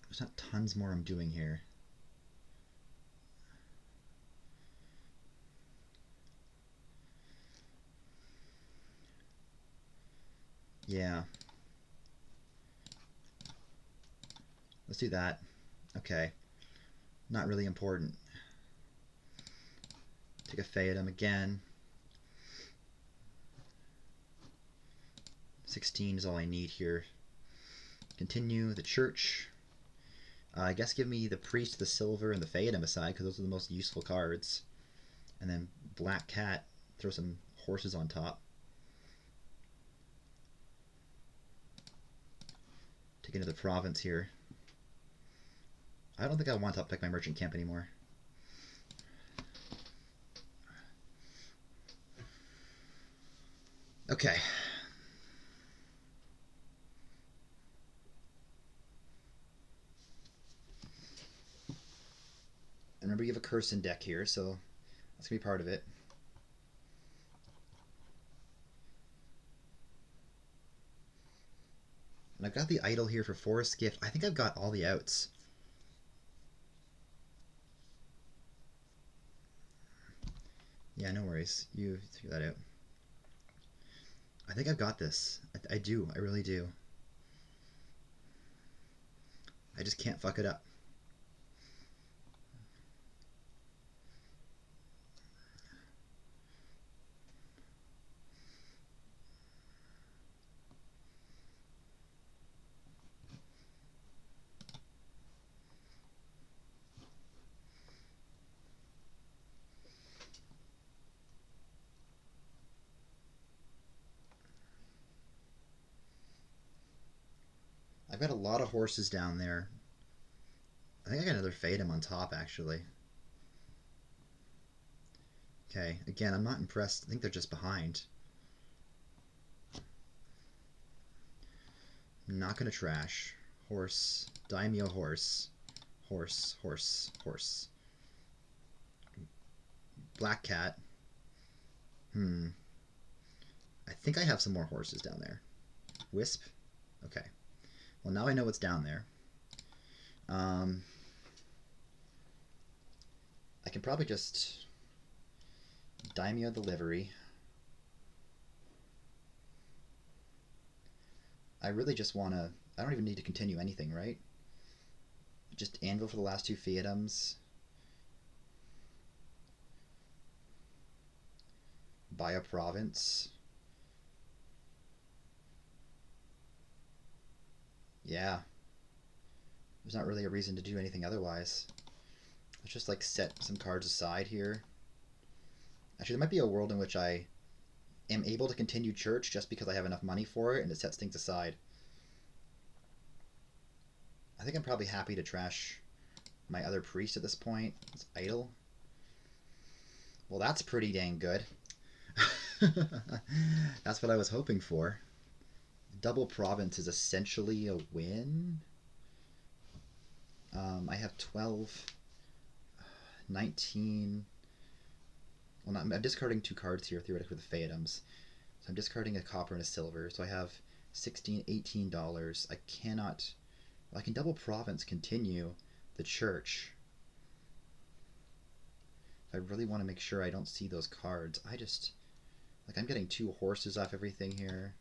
[SPEAKER 1] There's not tons more I'm doing here. Yeah. Let's do that. Okay. Not really important. Take a Feodum again. 16 is all I need here. Continue the church. I guess give me the priest, the silver, and the Feodum aside, because those are the most useful cards. And then black cat. Throw some horses on top. Take another province here. I don't think I want to top deck my merchant camp anymore. Okay. And remember, you have a curse in deck here, so that's going to be part of it. And I've got the idol here for Forest Gift. I think I've got all the outs. Yeah, no worries. You figure that out. I think I've got this. I do. I really do. I just can't fuck it up. I've got a lot of horses down there. I think I got another Feodum on top, actually. Okay, again, I'm not impressed. I think they're just behind. I'm not going to trash. Horse. Daimyo horse. Horse, horse, horse. Black cat. I think I have some more horses down there. Wisp. Okay. Well, now I know what's down there. I can probably just daimyo the livery. I really just want to... I don't even need to continue anything, right? Just anvil for the last 2 Feodums. Buy a province. Yeah. There's not really a reason to do anything otherwise. Let's just like set some cards aside here. Actually, there might be a world in which I am able to continue church just because I have enough money for it and it sets things aside. I think I'm probably happy to trash my other priest at this point. It's idle. Well, that's pretty dang good. That's what I was hoping for. Double province is essentially a win. I have 12, 19. Well, I'm discarding 2 cards here, theoretically, with the Feodums. So I'm discarding a copper and a silver. So I have $16, $18. I cannot... Well, I can double province, continue the church. I really want to make sure I don't see those cards. Like, I'm getting 2 horses off everything here.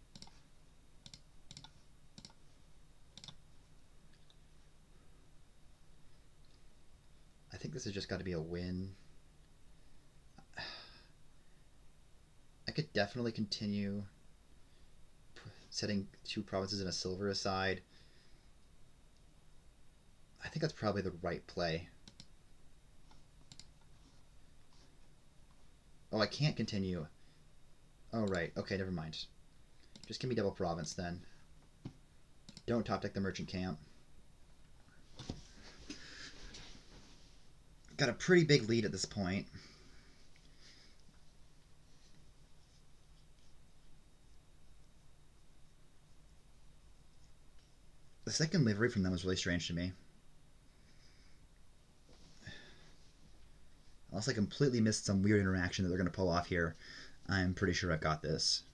[SPEAKER 1] I think this has just got to be a win. I could definitely continue setting 2 provinces and a silver aside. I think that's probably the right play. Oh, I can't continue. Oh, right. Okay, never mind. Just give me double province then. Don't top deck the merchant camp. Got a pretty big lead at this point. The second livery from them was really strange to me. Unless I completely missed some weird interaction that they're going to pull off here, I'm pretty sure I've got this.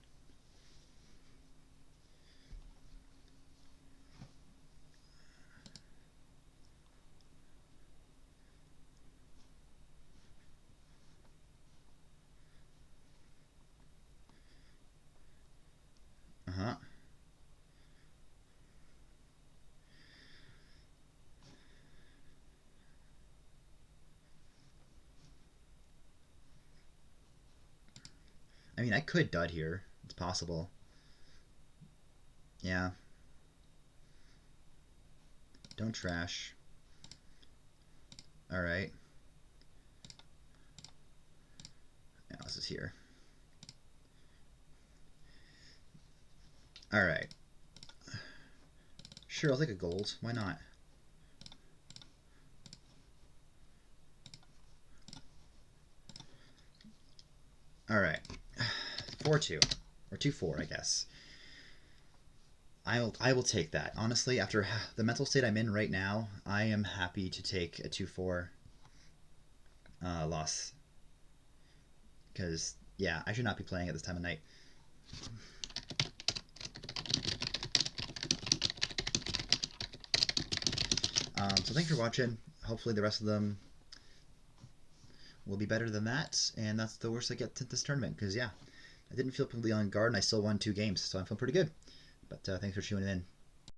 [SPEAKER 1] Uh-huh. I mean, I could dud here. It's possible. Yeah. Don't trash. Alright. Now this is here. Alright. Sure, I'll take a gold. Why not? Alright. 4-2. Or 2-4, I guess. I will take that. Honestly, after the mental state I'm in right now, I am happy to take a 2-4 loss. Because, yeah, I should not be playing at this time of night. So thanks for watching. Hopefully the rest of them will be better than that, and that's the worst I get to this tournament, because, yeah, I didn't feel completely on guard, and I still won 2 games, so I feel pretty good. But thanks for tuning in.